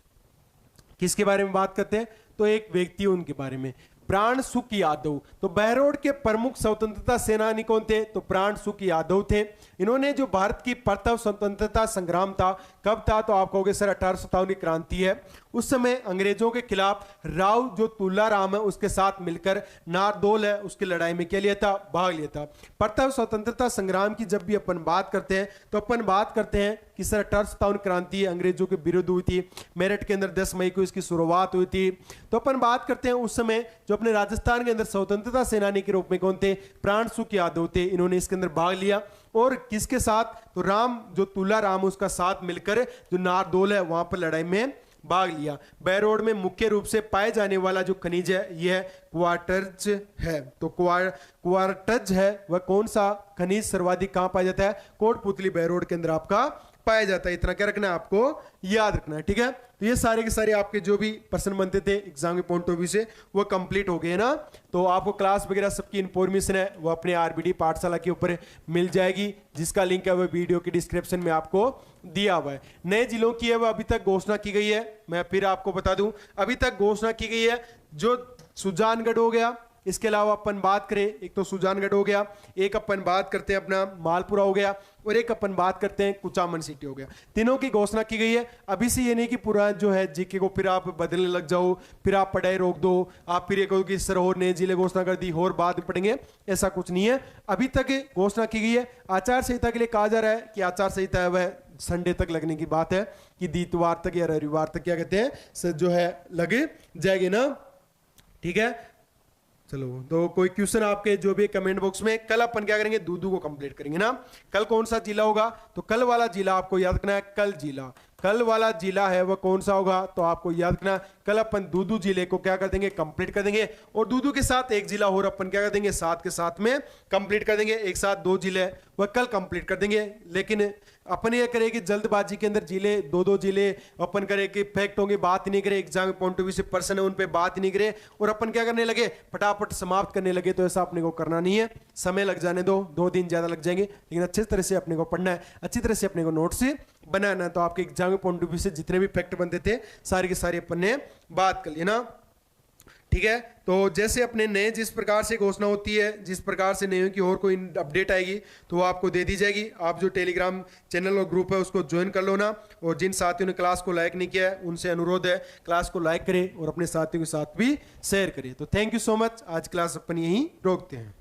किसके बारे में बात करते हैं, तो एक व्यक्ति उनके बारे में, प्राण सुख यादव। तो बहरोड के प्रमुख स्वतंत्रता सेनानी कौन थे, तो प्राण सुख यादव थे। इन्होंने जो भारत की प्रथम स्वतंत्रता संग्राम था कब था, तो आप कहोगे सर 1857 की क्रांति है। उस समय अंग्रेजों के खिलाफ राव जो तुलाराम है उसके साथ मिलकर नारदोल है उसकी लड़ाई में क्या लिया था, भाग लिया था। प्रथम स्वतंत्रता संग्राम की जब भी अपन बात करते हैं तो अपन बात करते हैं कि सर 1857 क्रांति अंग्रेजों के विरुद्ध हुई थी। मेरठ के अंदर 10 मई को इसकी शुरुआत हुई थी। तो अपन बात करते हैं उस समय जो अपने राजस्थान के अंदर स्वतंत्रता सेनानी के रूप में कौन थे, प्राण सुख यादव थे। इन्होंने इसके अंदर भाग लिया, और किसके साथ, तो राम जो तुलाराम उसका साथ मिलकर जो नारदोल है वहां पर लड़ाई में भाग लिया। बहरोड में मुख्य रूप से पाए जाने वाला जो खनिज है यह क्वार्टज है। तो क्वार्टज है वह कौन सा खनिज सर्वाधिक कहां पाया जाता है, कोटपुतली बहरोड के अंदर आपका पाया जाता है। इतना क्या रखना है, आपको याद रखना है। ठीक है, तो ये सारे के सारे आपके जो भी प्रश्न बनते थे एग्जाम के पॉइंट ऑफ व्यू से वो कंप्लीट हो गए ना। तो आपको क्लास वगैरह सबकी इंफॉर्मेशन है वो अपने आरबीडी पाठशाला के ऊपर मिल जाएगी, जिसका लिंक है वो वीडियो के डिस्क्रिप्शन में आपको दिया हुआ है। नए जिलों की है वो अभी तक घोषणा की गई है, मैं फिर आपको बता दूं अभी तक घोषणा की गई है जो सुजानगढ़ हो गया, इसके अलावा अपन बात करें एक तो सुजानगढ़ हो गया, एक अपन बात करते हैं अपना मालपुरा हो गया, और एक अपन बात करते हैं कुचामन सिटी हो गया। तीनों की घोषणा की गई है। अभी से ये नहीं कि पूरा जो है जीके को फिर आप बदलने लग जाओ, फिर आप पढ़ाई रोक दो, आप फिर ये कहो कि सर और नए जिले घोषणा कर दी और बाद में पढ़ेंगे, ऐसा कुछ नहीं है। अभी तक घोषणा की गई है। आचार संहिता के लिए कहा जा रहा है कि आचार संहिता है वह संडे तक लगने की बात है, कि दीतवार तक या रविवार तक क्या कहते हैं सर जो है लग जाएगी ना। ठीक है, चलो तो कोई क्वेश्चन आपके जो भी कमेंट बॉक्स में। कल अपन क्या करेंगे, दूधू को कंप्लीट करेंगे ना। कल कौन सा जिला होगा, तो कल वाला जिला आपको याद रखना है, कल जिला, कल वाला जिला है वह कौन सा होगा, तो आपको याद रखना कल अपन दूधू जिले को क्या कर देंगे, कंप्लीट कर देंगे। और दूधू के साथ एक जिला और अपन क्या कर देंगे, साथ के साथ में कंप्लीट कर देंगे। एक साथ 2 जिले वह कल कंप्लीट कर देंगे। लेकिन अपन ये करें कि जल्दबाजी के अंदर जिले 2-2 जिले अपन करें कि फैक्ट होंगे, बात ही नहीं करें, एग्जाम पॉइंट ऑफ व्यू से पर्सन है उन पे बात ही नहीं करें, और अपन क्या करने लगे, फटाफट समाप्त करने लगे। तो ऐसा अपने को करना नहीं है, समय लग जाने दो, 2 दिन ज्यादा लग जाएंगे, लेकिन अच्छे तरह से अपने को पढ़ना है, अच्छी तरह से अपने को नोट्स बनाना। तो आपके एग्जाम के पॉइंट ऑफ व्यू से जितने भी फैक्ट बनते थे सारे के सारे अपन ने बात कर लिए ना। ठीक है। तो जैसे अपने नए जिस प्रकार से घोषणा होती है, जिस प्रकार से नए की और कोई अपडेट आएगी तो वो आपको दे दी जाएगी। आप जो टेलीग्राम चैनल और ग्रुप है उसको ज्वाइन कर लो ना। और जिन साथियों ने क्लास को लाइक नहीं किया है उनसे अनुरोध है क्लास को लाइक करें और अपने साथियों के साथ भी शेयर करें। तो थैंक यू सो मच। आज क्लास अपन यहीं रोकते हैं।